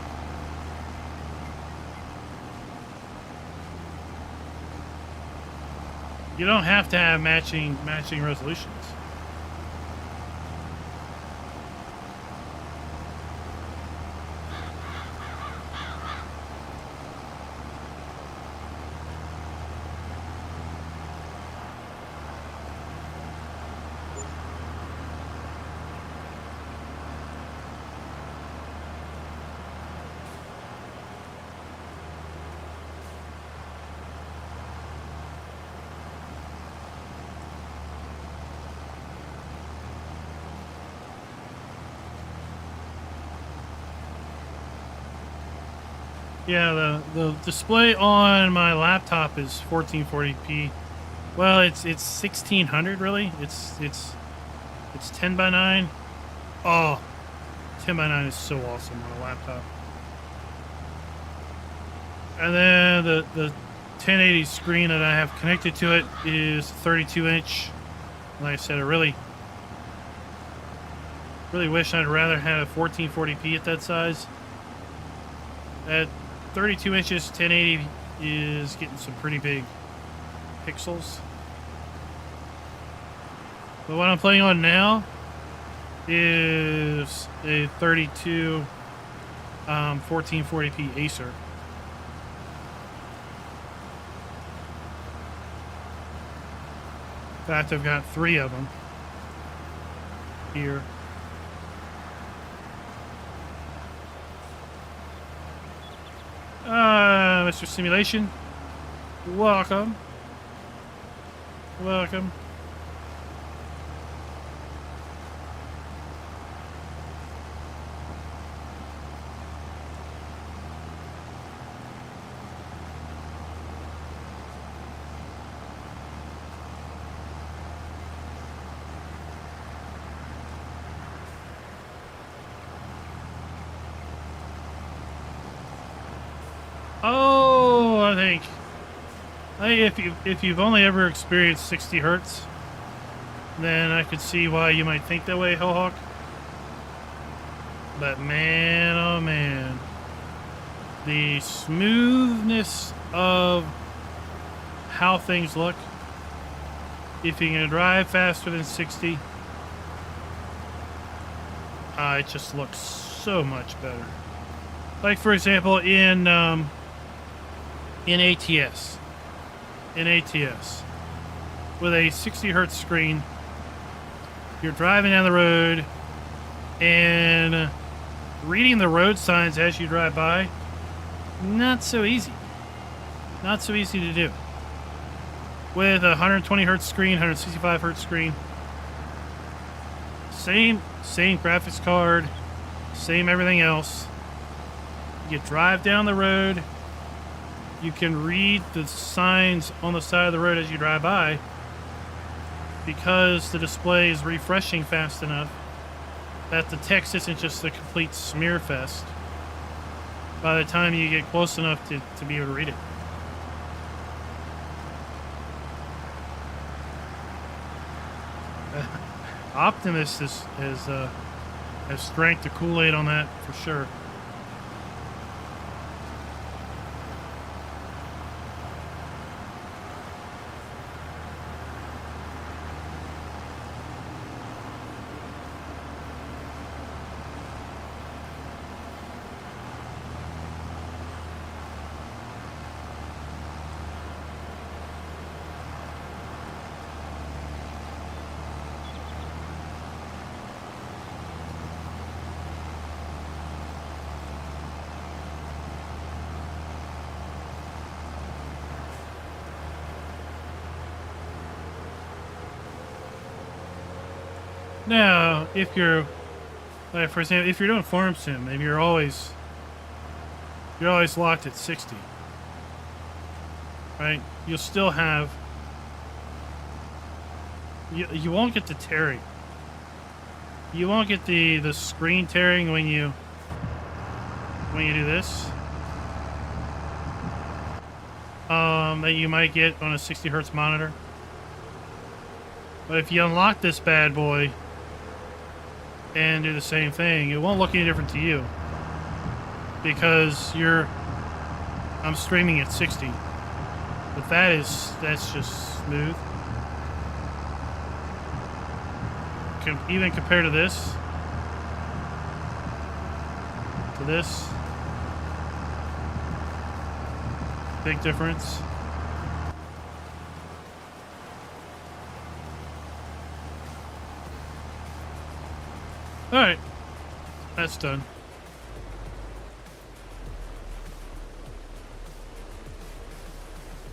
You don't have to have matching resolutions. Yeah, the display on my laptop is 1440p. Well, it's 1600 really. It's 10 by 9. Oh, 10 by 9 is so awesome on a laptop. And then the 1080 screen that I have connected to it is 32 inch. Like I said, I really wish I'd rather had a 1440p at that size. At 32 inches, 1080 is getting some pretty big pixels. But what I'm playing on now is a 32 1440p Acer. In fact, I've got 3 of them here. Mr. Simulation, welcome. Welcome. Oh, I think if you've only ever experienced 60 hertz, then I could see why you might think that way, Hellhawk. But man, oh man, the smoothness of how things look. If you can drive faster than 60, it just looks so much better. Like for example, in ATS, with a 60 hertz screen, you're driving down the road and reading the road signs as you drive by, not so easy. Not so easy to do. With a 120 hertz screen, 165 hertz screen, same graphics card, same everything else. You drive down the road, you can read the signs on the side of the road as you drive by because the display is refreshing fast enough that the text isn't just a complete smear fest by the time you get close enough to be able to read it. Optimus has drank the Kool-Aid on that for sure. Now, if you're, like for example, if you're doing farm sim, maybe you're always locked at 60, right? You'll still have, you won't get the tearing. You won't get the screen tearing when you do this. That you might get on a 60 hertz monitor. But if you unlock this bad boy and do the same thing, it won't look any different to you because I'm streaming at 60, but that's just smooth. Even compared to this, big difference. All right, that's done.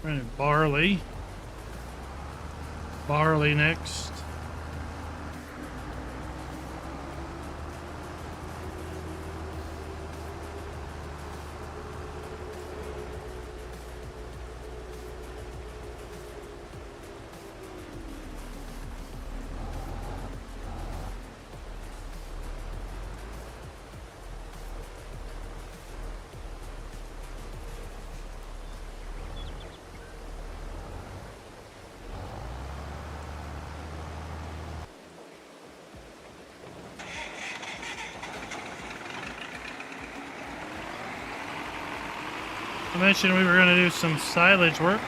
Running barley next. mentioned we were going to do some silage work.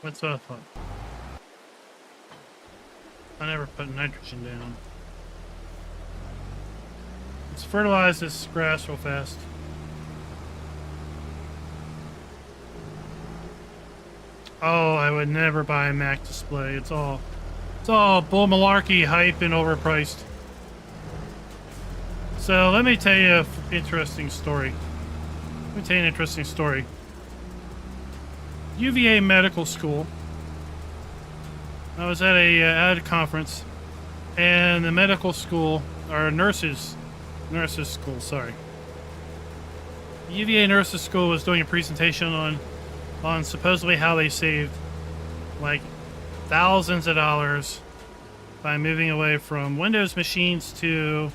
What's that fun? I never put nitrogen down. Let's fertilize this grass real fast. Oh, I would never buy a Mac display. It's all bull malarkey, hype, and overpriced. So let me tell you an interesting story. UVA Medical School. I was at a conference, and the medical school, or nurses school, sorry. UVA Nurses School was doing a presentation on supposedly how they saved like thousands of dollars by moving away from Windows machines to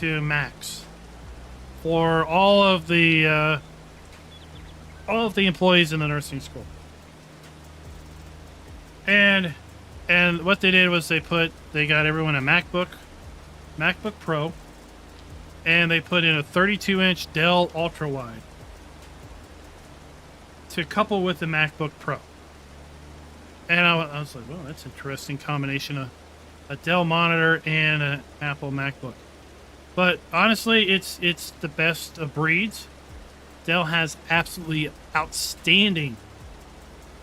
Macs for all of the employees in the nursing school. And what they did was they got everyone a MacBook Pro, and they put in a 32-inch Dell ultra-wide to couple with the MacBook Pro. And I was like, well, that's an interesting combination of a Dell monitor and an Apple MacBook. But honestly, it's the best of breeds. Dell has absolutely outstanding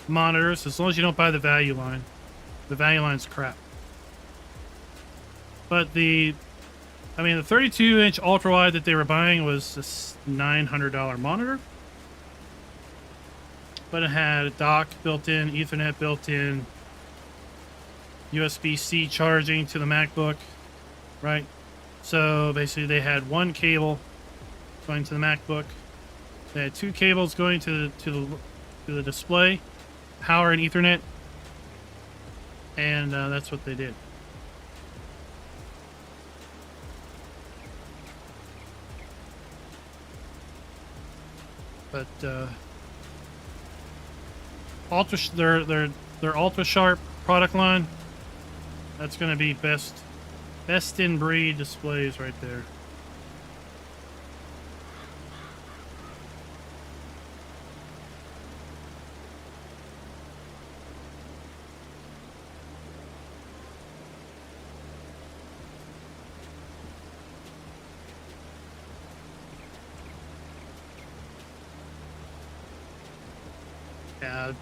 monitors as long as you don't buy the value line. The value line's crap. But the 32-inch ultra-wide that they were buying was this $900 monitor. But it had a dock built in, Ethernet built in, USB-C charging to the MacBook, right? So basically they had one cable going to the MacBook. They had two cables going to the display, power and Ethernet, and that's what they did. But their ultra sharp product line, that's going to be best in breed displays right there. Yeah,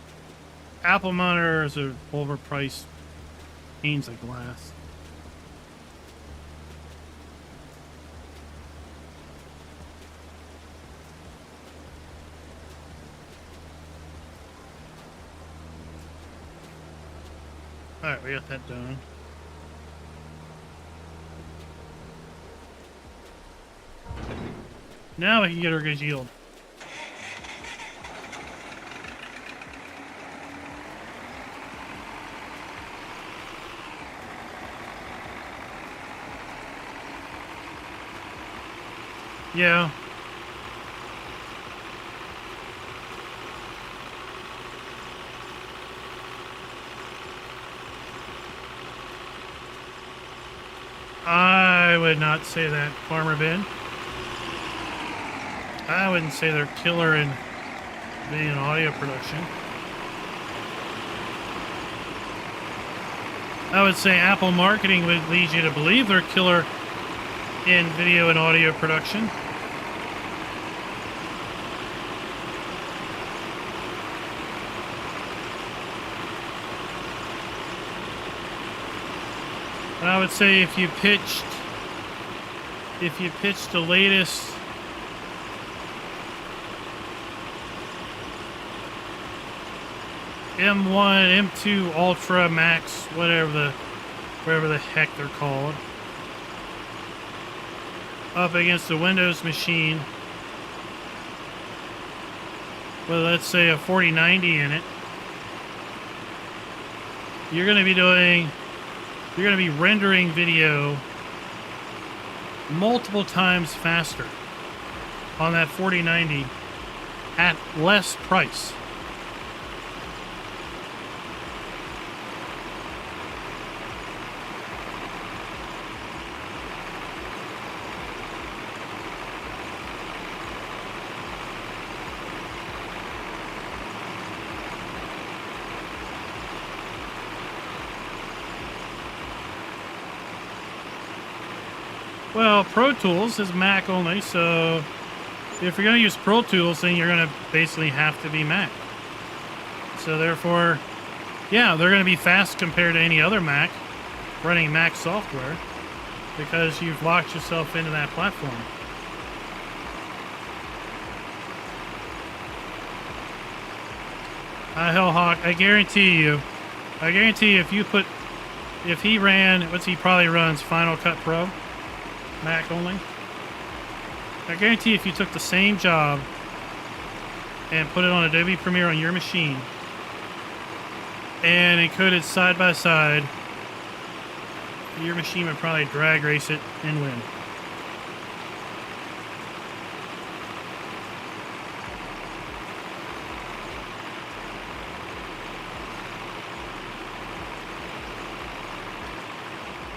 Apple monitors are overpriced panes of glass. Alright, we got that done. Now we can get our good yield. Yeah. I would not say that, Farmer Ben. I wouldn't say they're killer in video and audio production. I would say Apple marketing would lead you to believe they're killer in video and audio production. I would say if you pitched the latest M1, M2 Ultra Max, whatever the heck they're called, up against a Windows machine with, let's say, a 4090 in it, you're going to be rendering video multiple times faster on that 4090 at less price. Well, Pro Tools is Mac only, so if you're going to use Pro Tools, then you're going to basically have to be Mac. So therefore, yeah, they're going to be fast compared to any other Mac running Mac software because you've locked yourself into that platform. Hellhawk, I guarantee you if he ran, he probably runs Final Cut Pro, Mac only. I guarantee if you took the same job and put it on Adobe Premiere on your machine and encoded side by side, your machine would probably drag race it and win.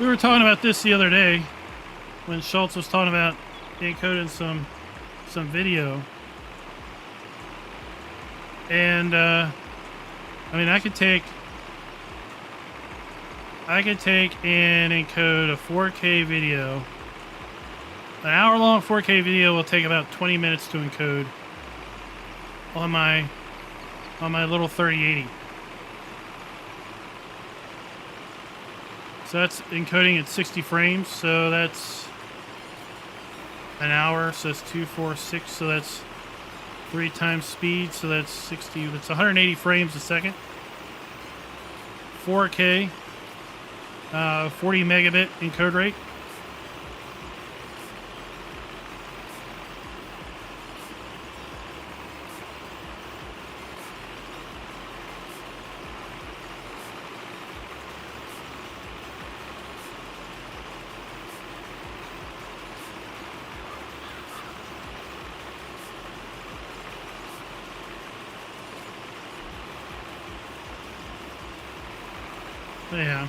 We were talking about this the other day when Schultz was talking about encoding some video, and I mean, I could take and encode a 4K video. An hour-long 4K video will take about 20 minutes to encode on my little 3080. So that's encoding at 60 frames. So that's an hour. So that's 2, 4, 6. So that's 3 times speed. So that's 60. That's 180 frames a second. 4K. 40 megabit encode rate. Yeah.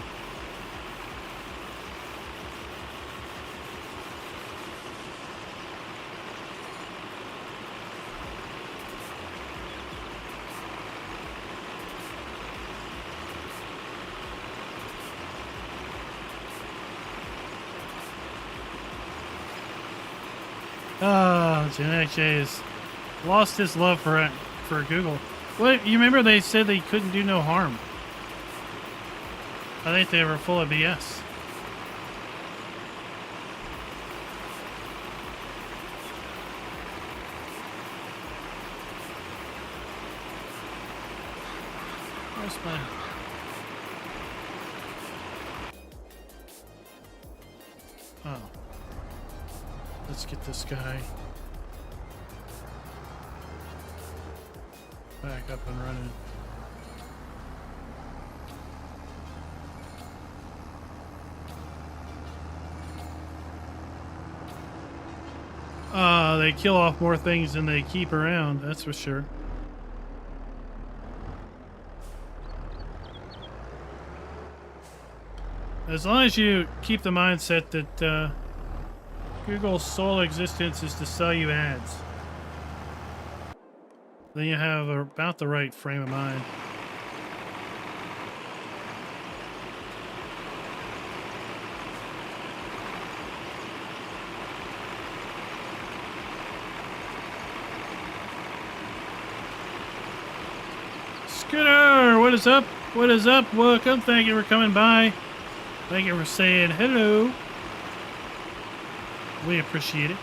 Oh, Genetic J has lost his love for Google. What, you remember they said they couldn't do no harm? I think they were full of BS. Where's my... Oh. Let's get this guy back up and running. They kill off more things than they keep around, that's for sure. As long as you keep the mindset that Google's sole existence is to sell you ads, then you have about the right frame of mind. Scooter, what is up? What is up? Welcome. Thank you for coming by. Thank you for saying hello. We appreciate it.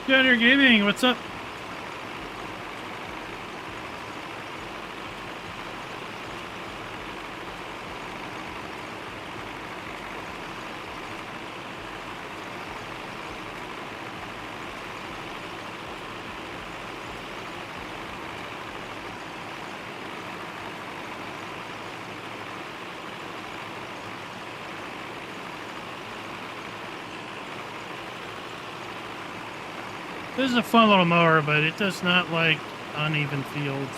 Junior Gaming, what's up? This is a fun little mower, but it does not like uneven fields.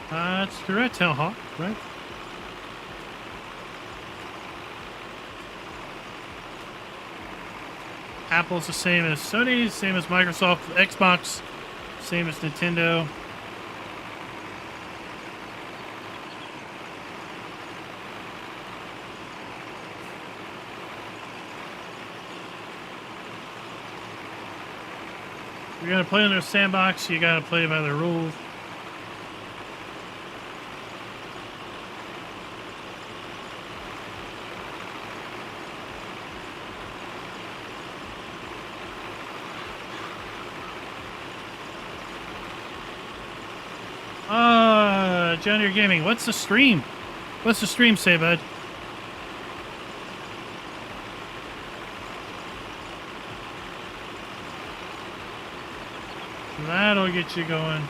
That's correct, Hellhawk, right? Apple's the same as Sony, same as Microsoft, Xbox, same as Nintendo. If you're gonna play in their sandbox, you gotta play by their rules. Junior Gaming, what's the stream? What's the stream say, bud? That'll get you going.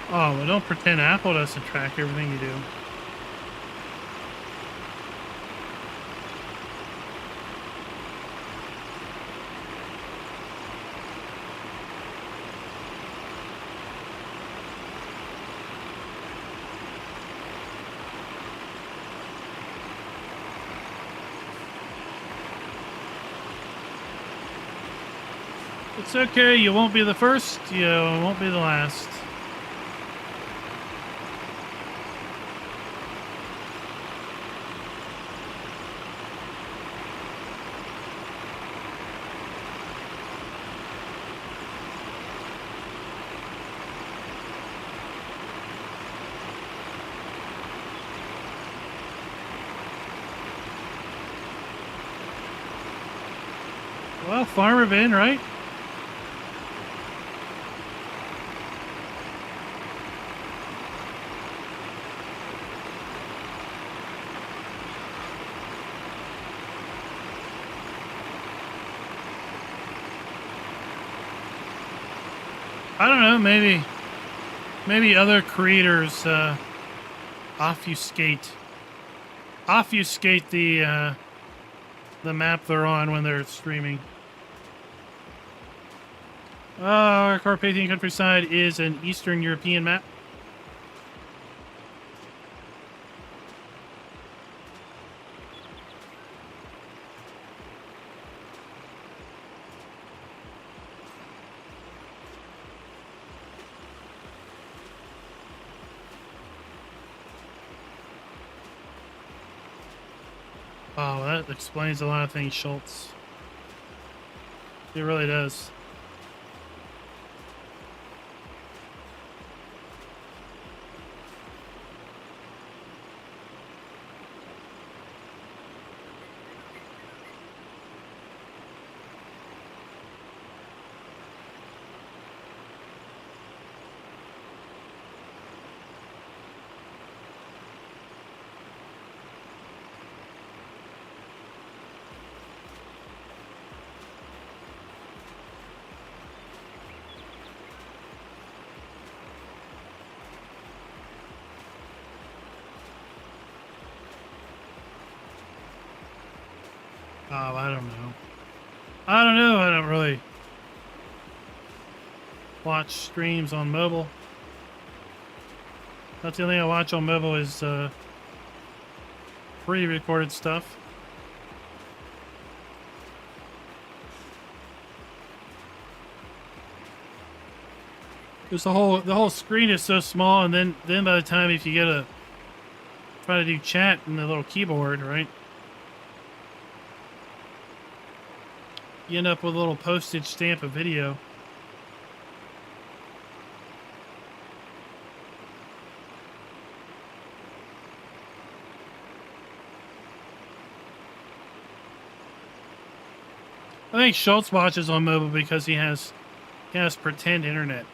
Oh, well, don't pretend Apple doesn't track everything you do. It's okay, you won't be the first, you won't be the last. Well, FARMER-KLEIN, right? I don't know, maybe other creators obfuscate the map they're on when they're streaming. Our Carpathian countryside is an Eastern European map. Oh, that explains a lot of things, Schultz. It really does. Oh, I don't know. I don't know. I don't really watch streams on mobile. That's the only thing I watch on mobile is pre-recorded stuff. Because the whole screen is so small, and then by the time if you get a try to do chat in the little keyboard, right? You end up with a little postage stamp of video. I think Schultz watches on mobile because he has pretend internet.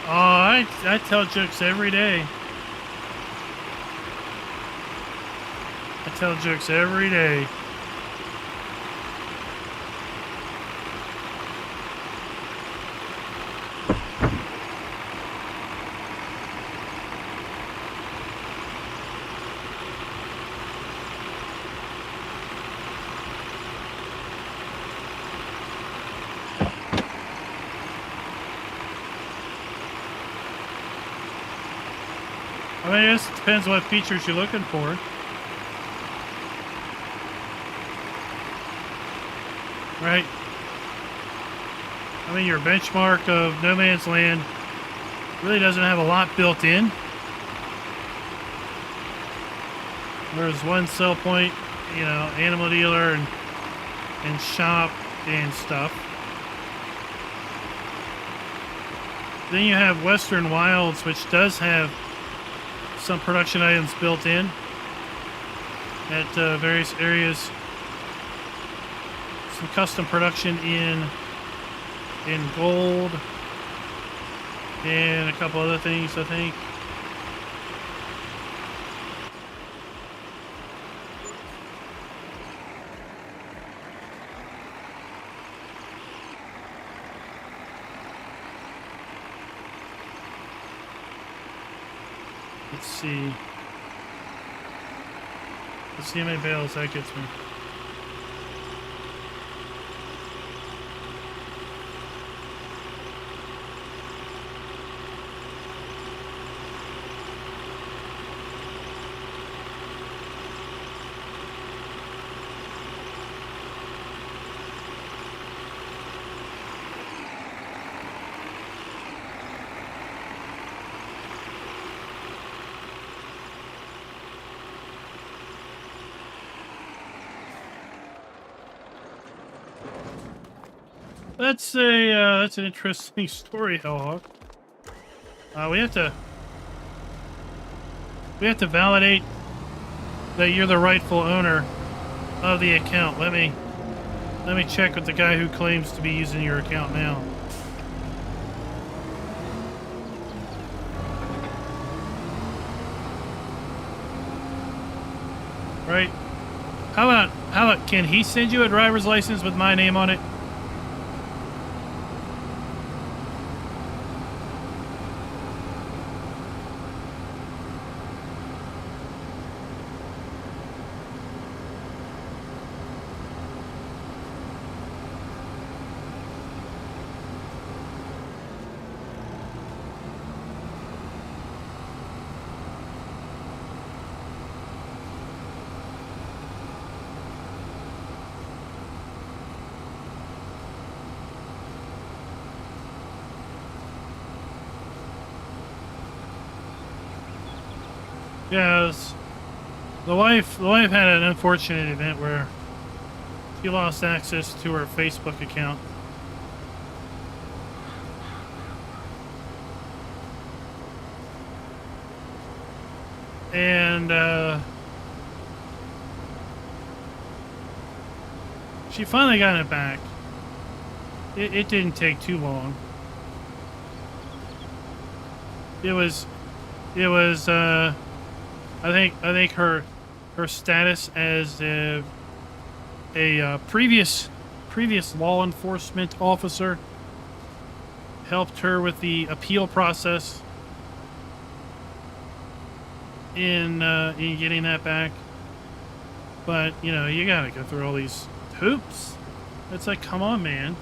Oh, I tell jokes every day. I tell jokes every day. I mean, it just depends what features you're looking for. Right? I mean, your benchmark of No Man's Land really doesn't have a lot built in. There's one sell point, you know, animal dealer and shop and stuff. Then you have Western Wilds, which does have some production items built in at various areas. Some custom production in gold and a couple other things, I think. Let's see. Let's see how many bales that gets me. That's an interesting story, Hellhawk. We have to validate that you're the rightful owner of the account. Let me check with the guy who claims to be using your account now. Right? How about can he send you a driver's license with my name on it? Yeah, the wife had an unfortunate event where she lost access to her Facebook account. And she finally got it back. It didn't take too long. It was I think her status as a previous law enforcement officer helped her with the appeal process in getting that back. But you know, you gotta go through all these hoops. It's like, come on, man.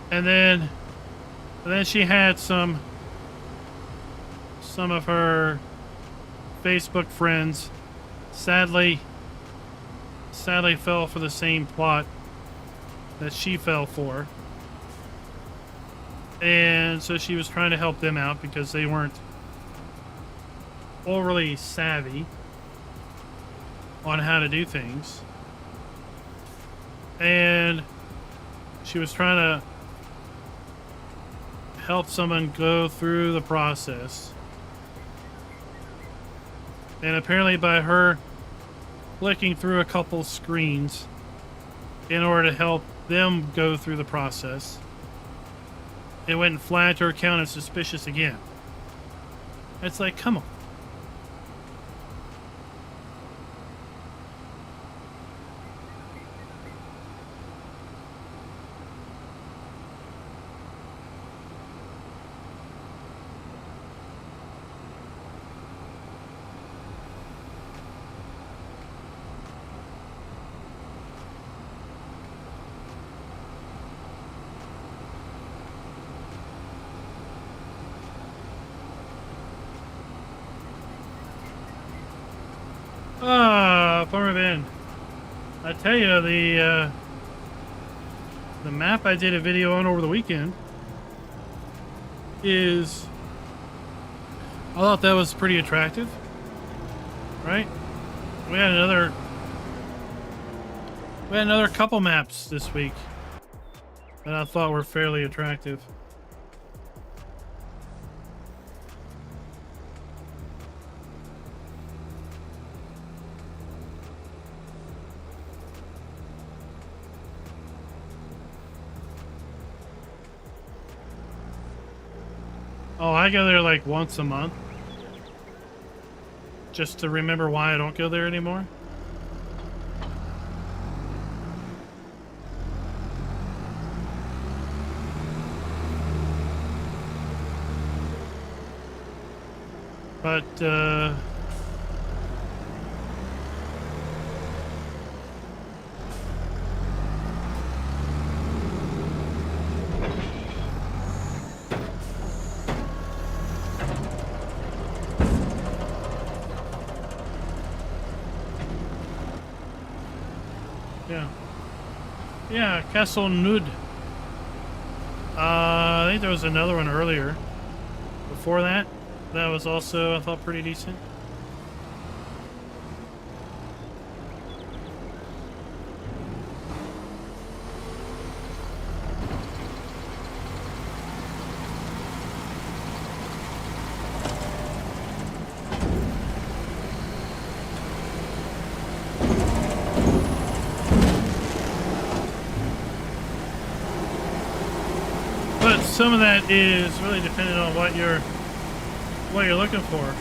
And then she had some of her Facebook friends sadly fell for the same plot that she fell for. And so she was trying to help them out because they weren't overly savvy on how to do things. And she was trying to help someone go through the process. And apparently by her clicking through a couple screens in order to help them go through the process, it went and flagged her account as suspicious again. It's like, come on. FARMER-KLEIN. I tell you, the map I did a video on over the weekend is, I thought that was pretty attractive, right? We had another couple maps this week that I thought were fairly attractive. Oh, I go there like once a month. Just to remember why I don't go there anymore. But, yeah, Castle Nud. I think there was another one earlier. Before that, that was also, I thought, pretty decent. Some of that is really dependent on what you're looking for.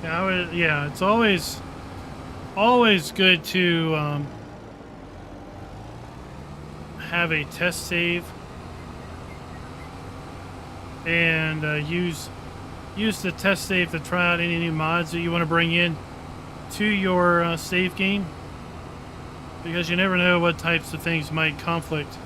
Yeah, yeah, it's always good to have a test save and use the test save to try out any new mods that you want to bring in to your save game, because you never know what types of things might conflict.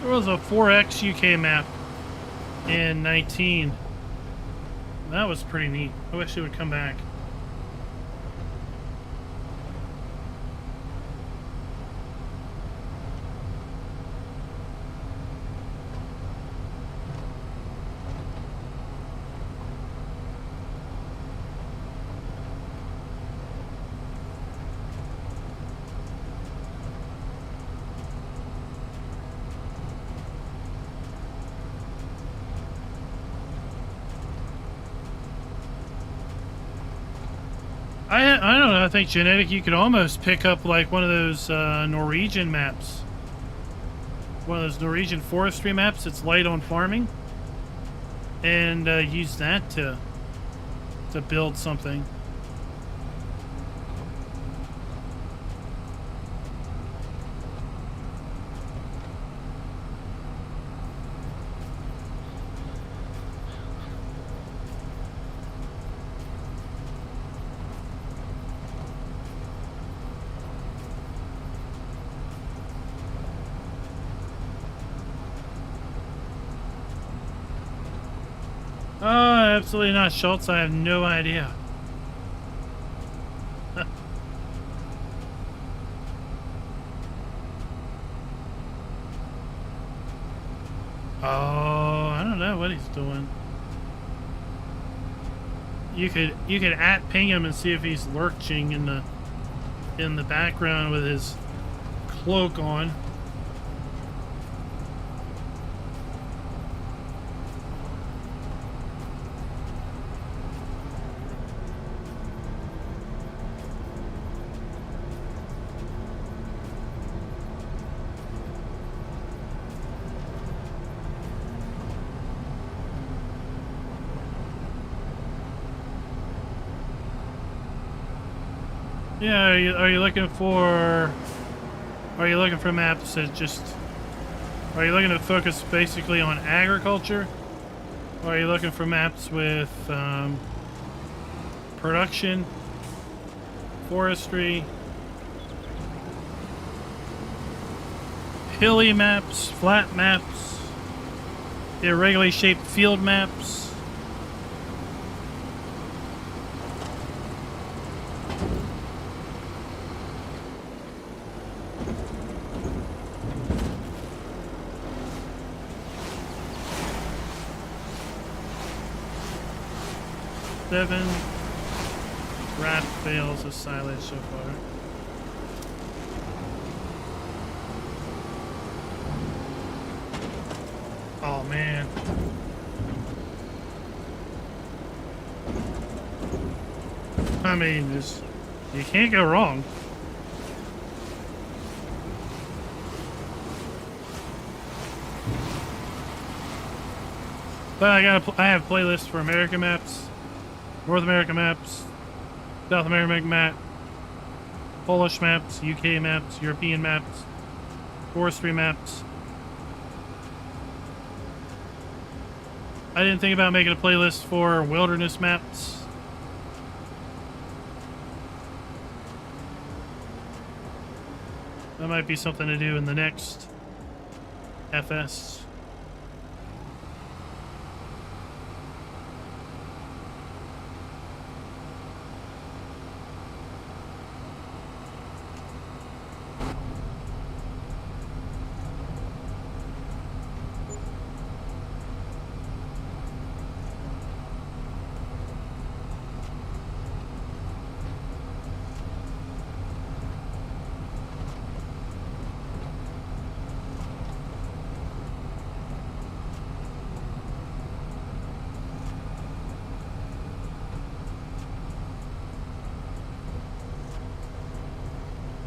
There was a 4X UK map in 19. That was pretty neat. I wish it would come back. I don't know. I think genetic, you could almost pick up like one of those Norwegian maps. One of those Norwegian forestry maps. It's light on farming. And use that to build something. Absolutely not, Schultz. I have no idea. Oh, I don't know what he's doing. You could ping him and see if he's lurching in the background with his cloak on. Yeah, are you looking for maps that just, are you looking to focus basically on agriculture? Or are you looking for maps with production, forestry, hilly maps, flat maps, irregularly shaped field maps? Seven wrapped bales of silage so far. Oh man. I mean, you can't go wrong. But I have playlists for American maps, North American maps, South American map, Polish maps, UK maps, European maps, forestry maps. I didn't think about making a playlist for wilderness maps. That might be something to do in the next FS.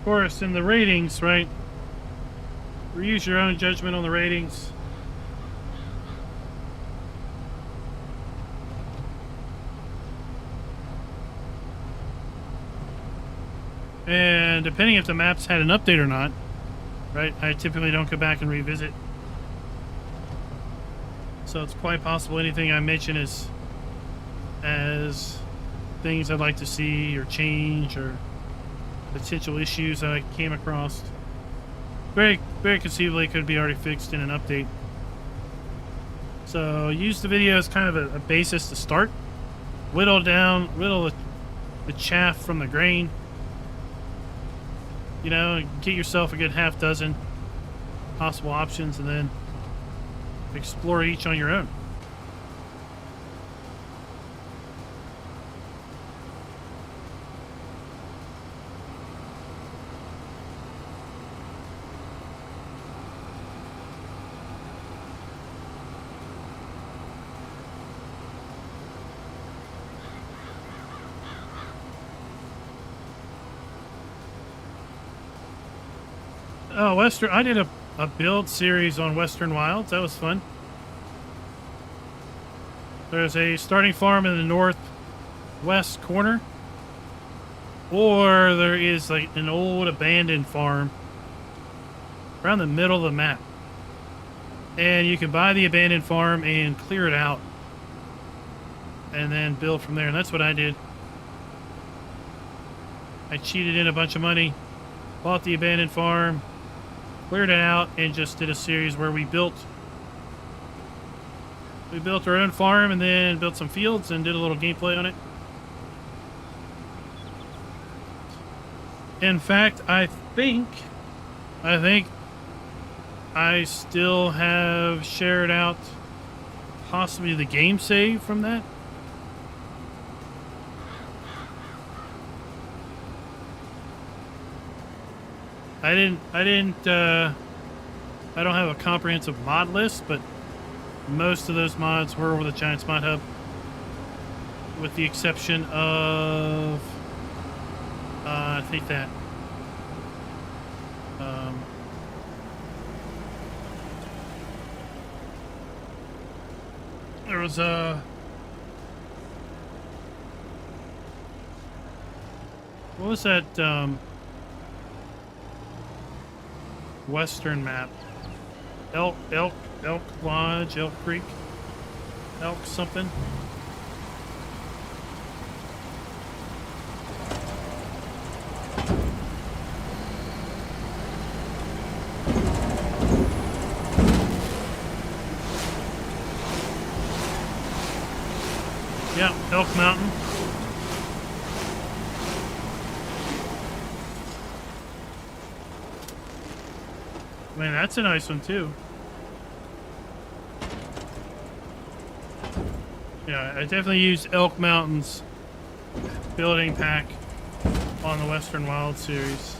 course, in the ratings, right? Use your own judgment on the ratings. And depending if the maps had an update or not, right? I typically don't go back and revisit. So it's quite possible anything I mention is as things I'd like to see or change or potential issues that I came across. Very, very conceivably could be already fixed in an update. So use the video as kind of a basis to start. Whittle the chaff from the grain. You know, get yourself a good half dozen possible options and then explore each on your own. Oh, I did a build series on Western Wilds. That was fun. There's a starting farm in the northwest corner. Or there is like an old abandoned farm around the middle of the map. And you can buy the abandoned farm and clear it out. And then build from there. And that's what I did. I cheated in a bunch of money. Bought the abandoned farm. Cleared it out and just did a series where we built our own farm and then built some fields and did a little gameplay on it. In fact, I think I still have shared out possibly the game save from that. I don't have a comprehensive mod list, but most of those mods were over the Giants Mod Hub, with the exception of, I think that, there was a, what was that, Western map? Elk Lodge, Elk Creek, Elk something. Yeah, Elk Mountain. Man, that's a nice one too. Yeah, I definitely used Elk Mountain's building pack on the Western Wild series.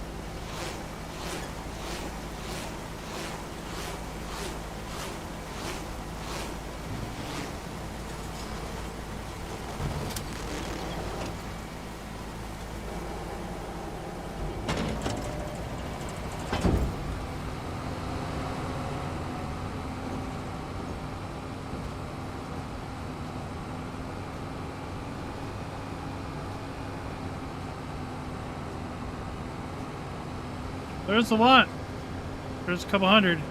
There's a lot. There's a couple hundred.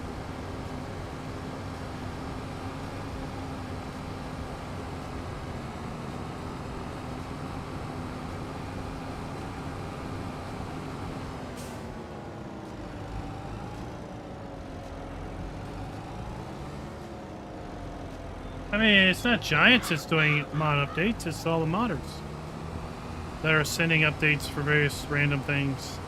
I mean, it's not Giants that's doing mod updates, it's all the modders that are sending updates for various random things.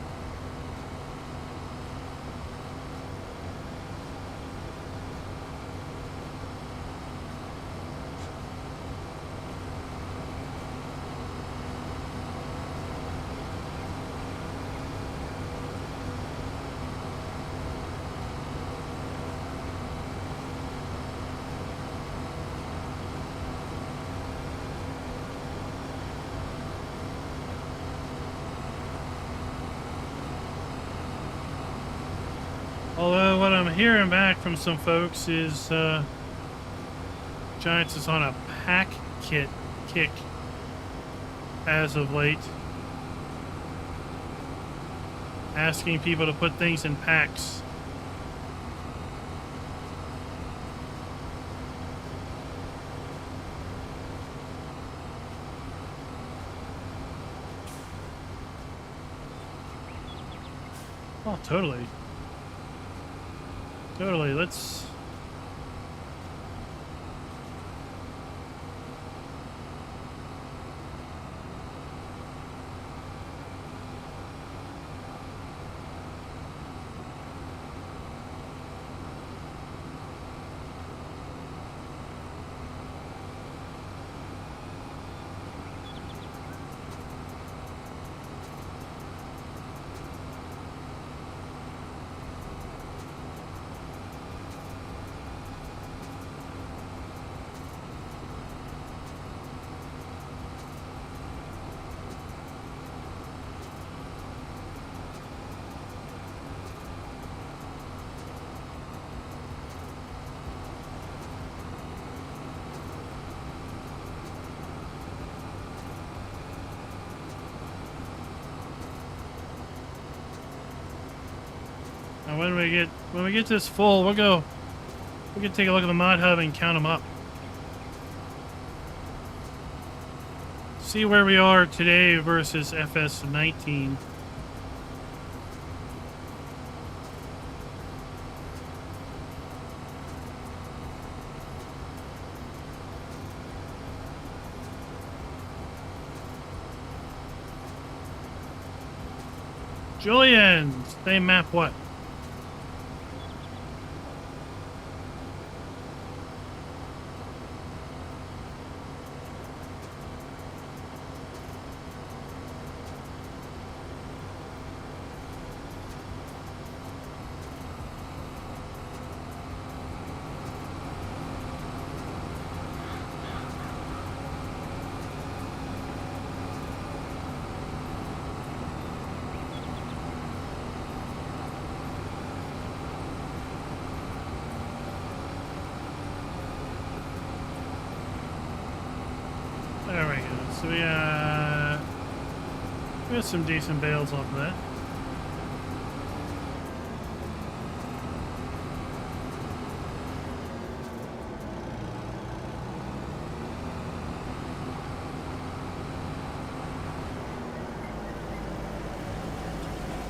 Although what I'm hearing back from some folks is Giants is on a pack kit kick as of late, asking people to put things in packs. Oh, totally. Totally. Let's... Now when we get this full, we can take a look at the mod hub and count them up. See where we are today versus FS19. Julian, they map what? There we go. So we got some decent bales off of that.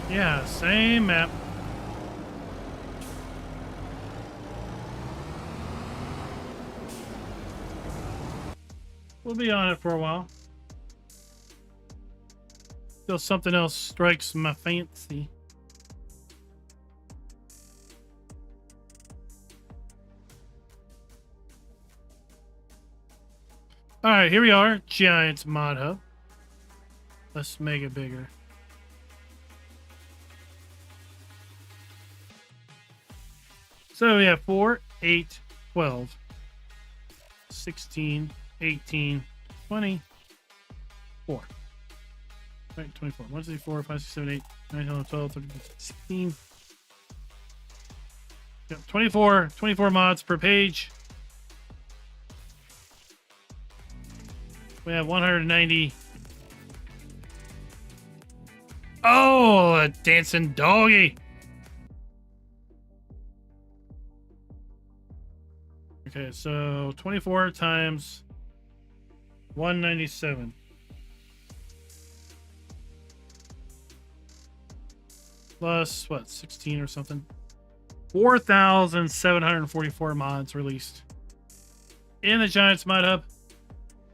Yeah, same map. We'll be on it for a while. Till something else strikes my fancy. Alright, here we are. Giants mod hub. Let's make it bigger. So we have 4, 8, 12, 16, 18, 24. Right, 24. 1, 2, 3, 4, 5, 6, 7, 8, 9, 10, 12, 13, 14, 16. Yep, 24 mods per page. We have 190. Oh, a dancing doggy. Okay, so 24 times 197. Plus, what, 16 or something? 4,744 mods released in the Giants mod hub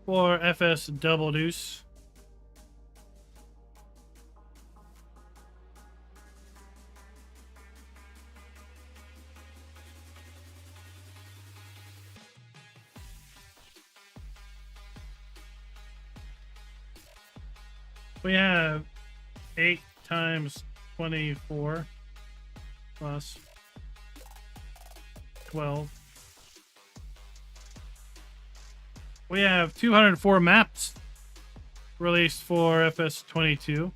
for FS Double Deuce. We have 8 times 24 plus 12. We have 204 maps released for FS22.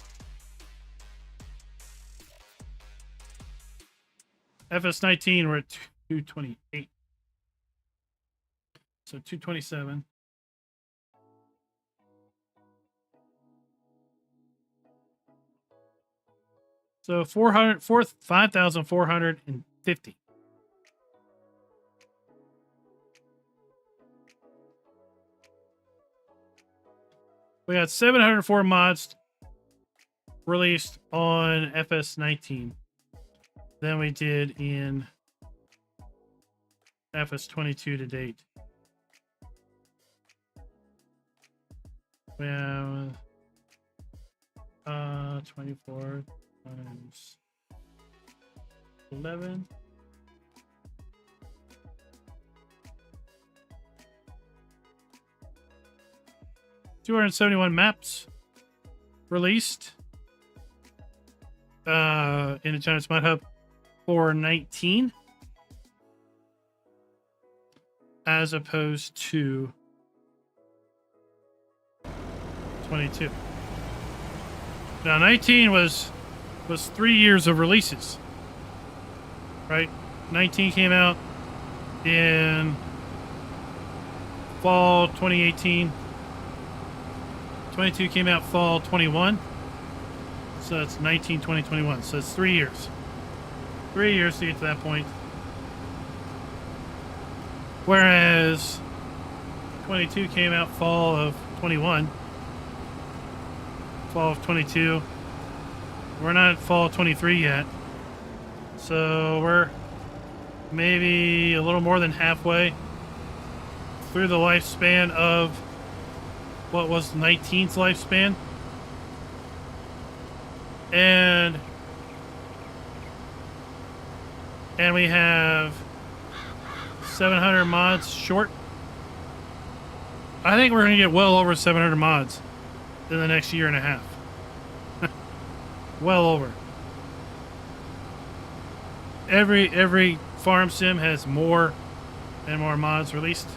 FS19, we're at 228. So 227. So 5,450. We got 704 mods released on FS19 than we did in FS22 to date. We have 24 times 11. $271 maps released in the Giants Mod Hub for 19, as opposed to 22. Now 19 was 3 years of releases, right? 19 came out in fall 2018. 22 came out fall 21. So that's 19, 20, 21. So it's 3 years. 3 years to get to that point. Whereas 22 came out fall of 21. Fall of 22. We're not at fall 23 yet. So we're maybe a little more than halfway through the lifespan of what was 19's lifespan. And we have 700 mods short. I think we're going to get well over 700 mods in the next year and a half. Well over. Every farm sim has more and more mods released.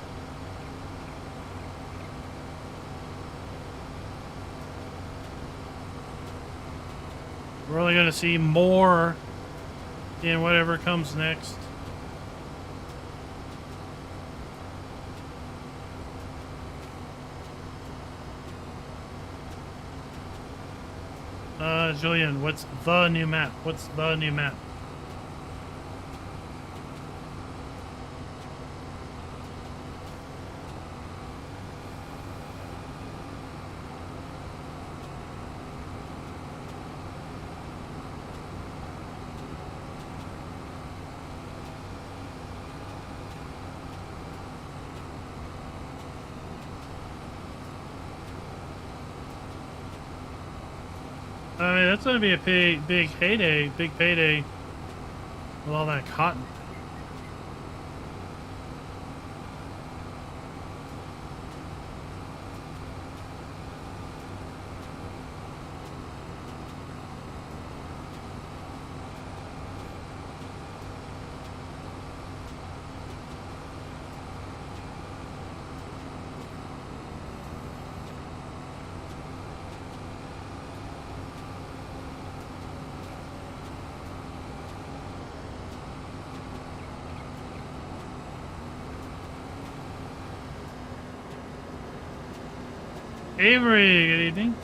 We're only going to see more in whatever comes next. Julian, what's the new map? What's the new map? I mean, that's going to be a big payday with all that cotton. Avery, good evening.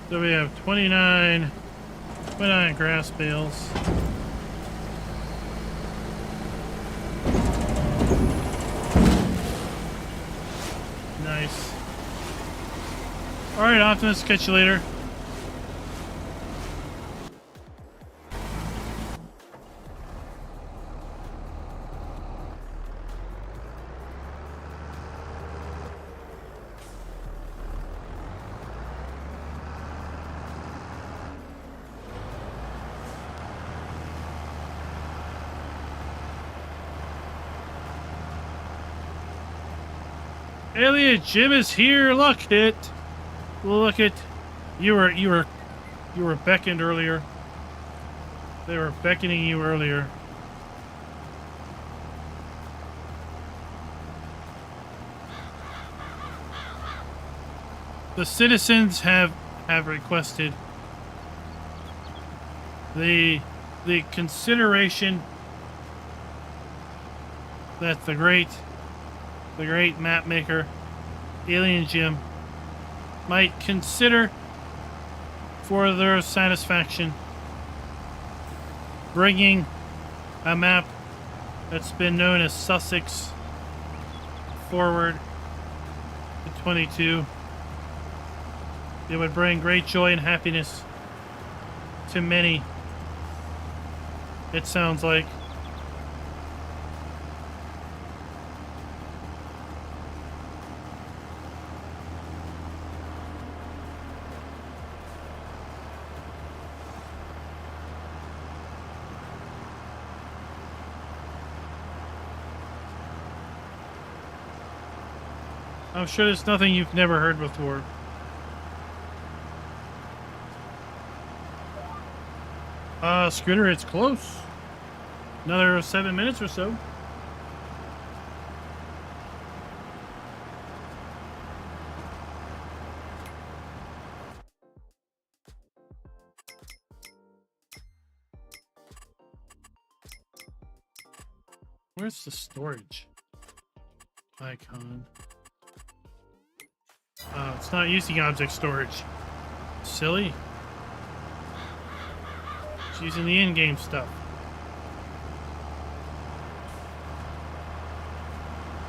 So we have 29 grass bales. Nice. All right, Optimus, catch you later. Alien Jim is here. Look it. Look it. You were beckoned earlier. They were beckoning you earlier. The citizens have requested the consideration that the great map maker Alien Jim might consider, for their satisfaction, bringing a map that's been known as Sussex forward to 22. It would bring great joy and happiness to many, it sounds like. I'm sure there's nothing you've never heard before. Scooter, it's close. Another 7 minutes or so. Where's the storage icon? It's not using object storage. Silly. It's using the in-game stuff.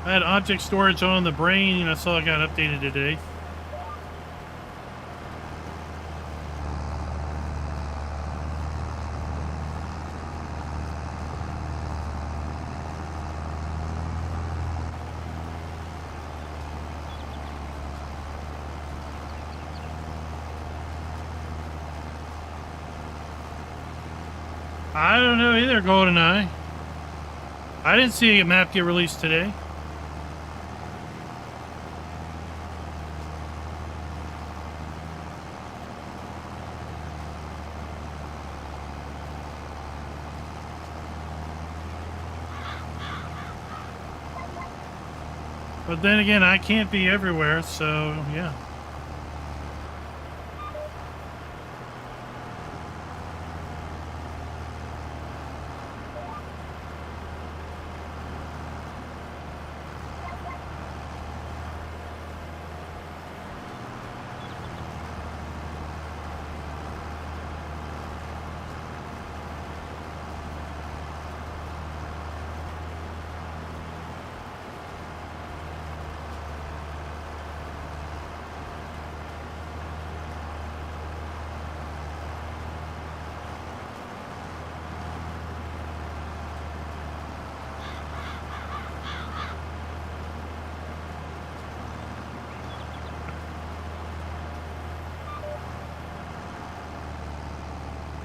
I had object storage on the brain, and I saw it got updated today. I don't know either, GoldenEye. I didn't see a map get released today. But then again, I can't be everywhere, so yeah.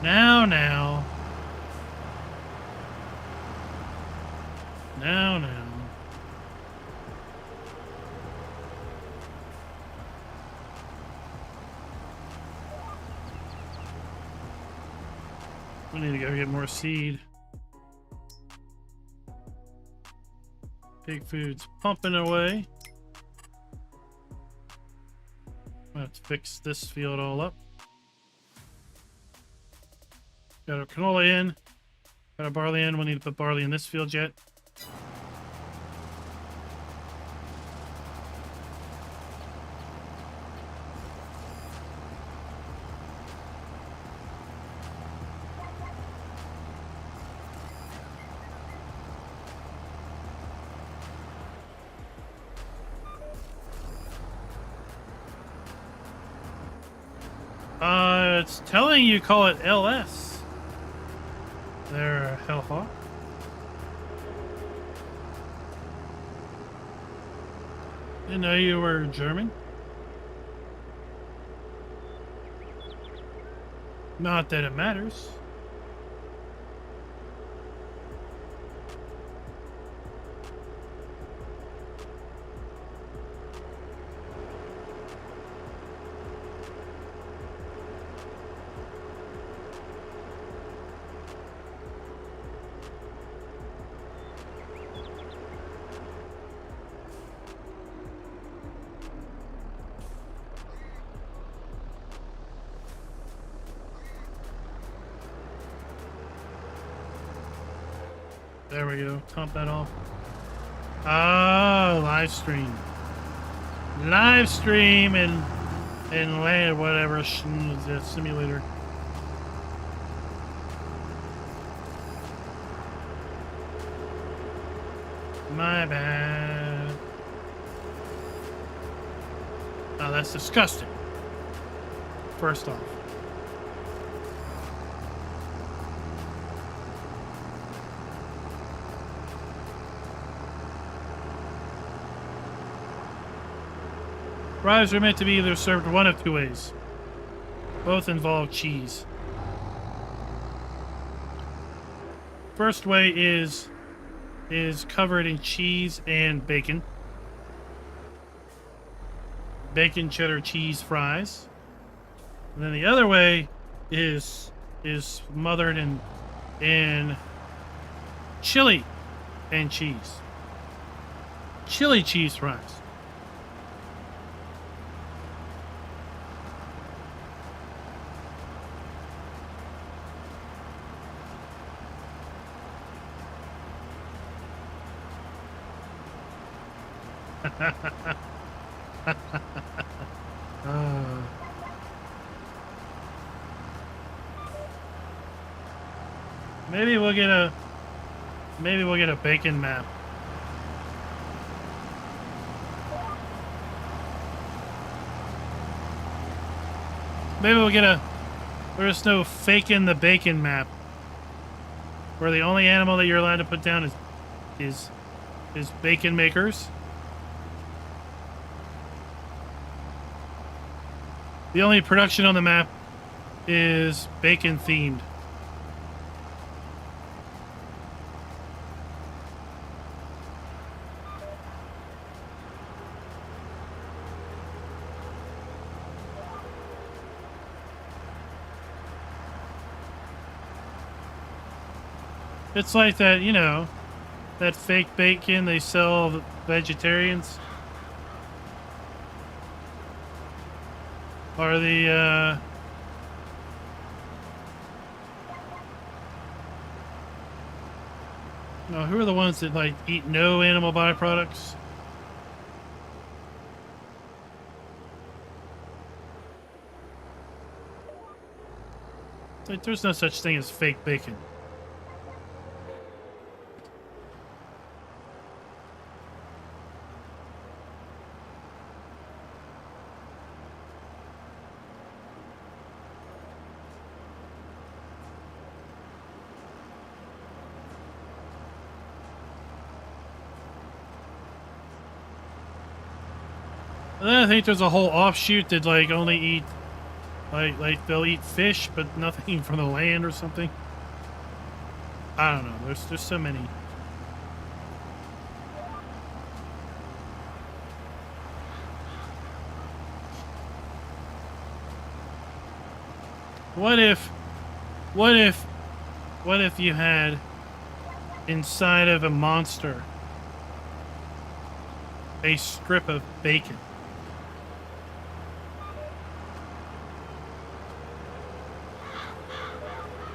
Now. We need to go get more seed. Pig food's pumping away. Let's fix this field all up. Got our canola in. Got our barley in. We need to put barley in this field yet. It's telling you call it LS. There, Hellhawk. Didn't know you were German. Not that it matters. There we go. Top that off. Oh, live stream. Live stream and land whatever the simulator. My bad. Oh, that's disgusting. First off. Fries are meant to be either served one of two ways. Both involve cheese. First way is covered in cheese and bacon. Bacon, cheddar, cheese fries. And then the other way is smothered in chili and cheese. Chili cheese fries. Maybe we'll get a bacon map. Maybe we'll get there's no faking the bacon map, where the only animal that you're allowed to put down is bacon makers. The only production on the map is bacon themed. It's like that, you know, that fake bacon they sell vegetarians. Or the, no, who are the ones that, like, eat no animal byproducts? Like, there's no such thing as fake bacon. And then I think there's a whole offshoot that like only eat like they'll eat fish but nothing from the land or something. I don't know. There's so many. What if you had inside of a monster a strip of bacon?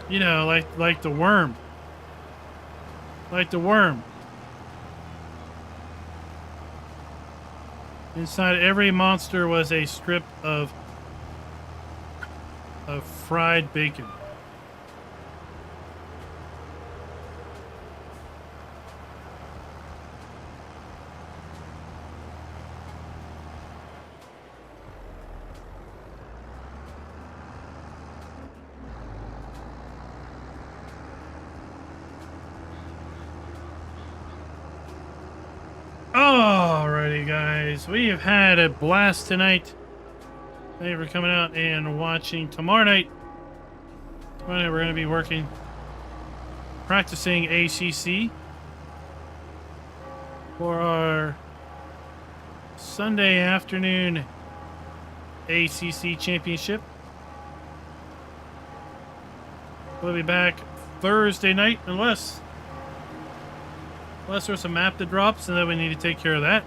You know, like the worm. Like the worm. Inside every monster was a strip of fried bacon. Alrighty, guys, we have had a blast tonight. Thank you for coming out and watching. Tomorrow night we're going to be practicing ACC for our Sunday afternoon ACC championship. We'll be back Thursday night unless there's a map that drops, and then we need to take care of that.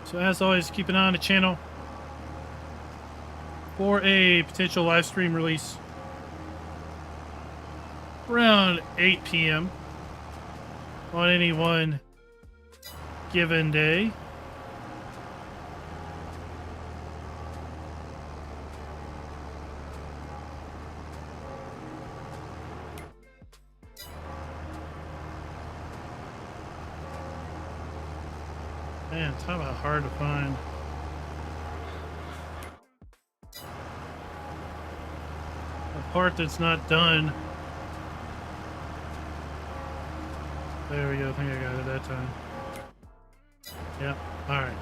So as always, keep an eye on the channel for a potential live stream release. around 8 p.m. on any one given day. Man, talk about hard to find. A part that's not done. There we go. I think I got it that time. Yep. All right.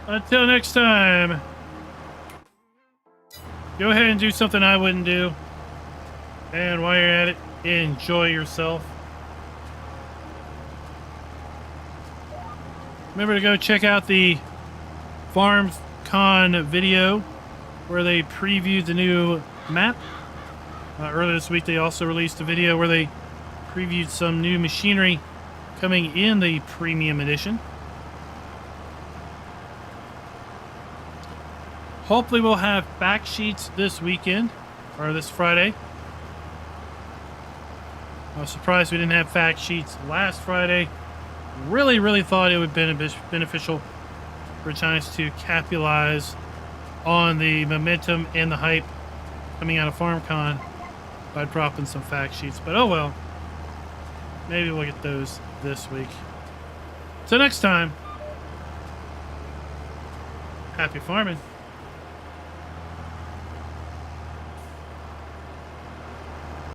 Until next time, go ahead and do something I wouldn't do. And while you're at it, enjoy yourself. Remember to go check out the FARMER-KLEIN video where they previewed the new map. Earlier this week, they also released a video where they previewed some new machinery coming in the premium edition. Hopefully we'll have fact sheets this weekend, or this Friday. I was surprised we didn't have fact sheets last Friday. Really thought it would be beneficial for Giants to capitalize on the momentum and the hype coming out of FARMER-KLEIN by dropping some fact sheets. But oh well. Maybe we'll get those this week. So next time, happy farming.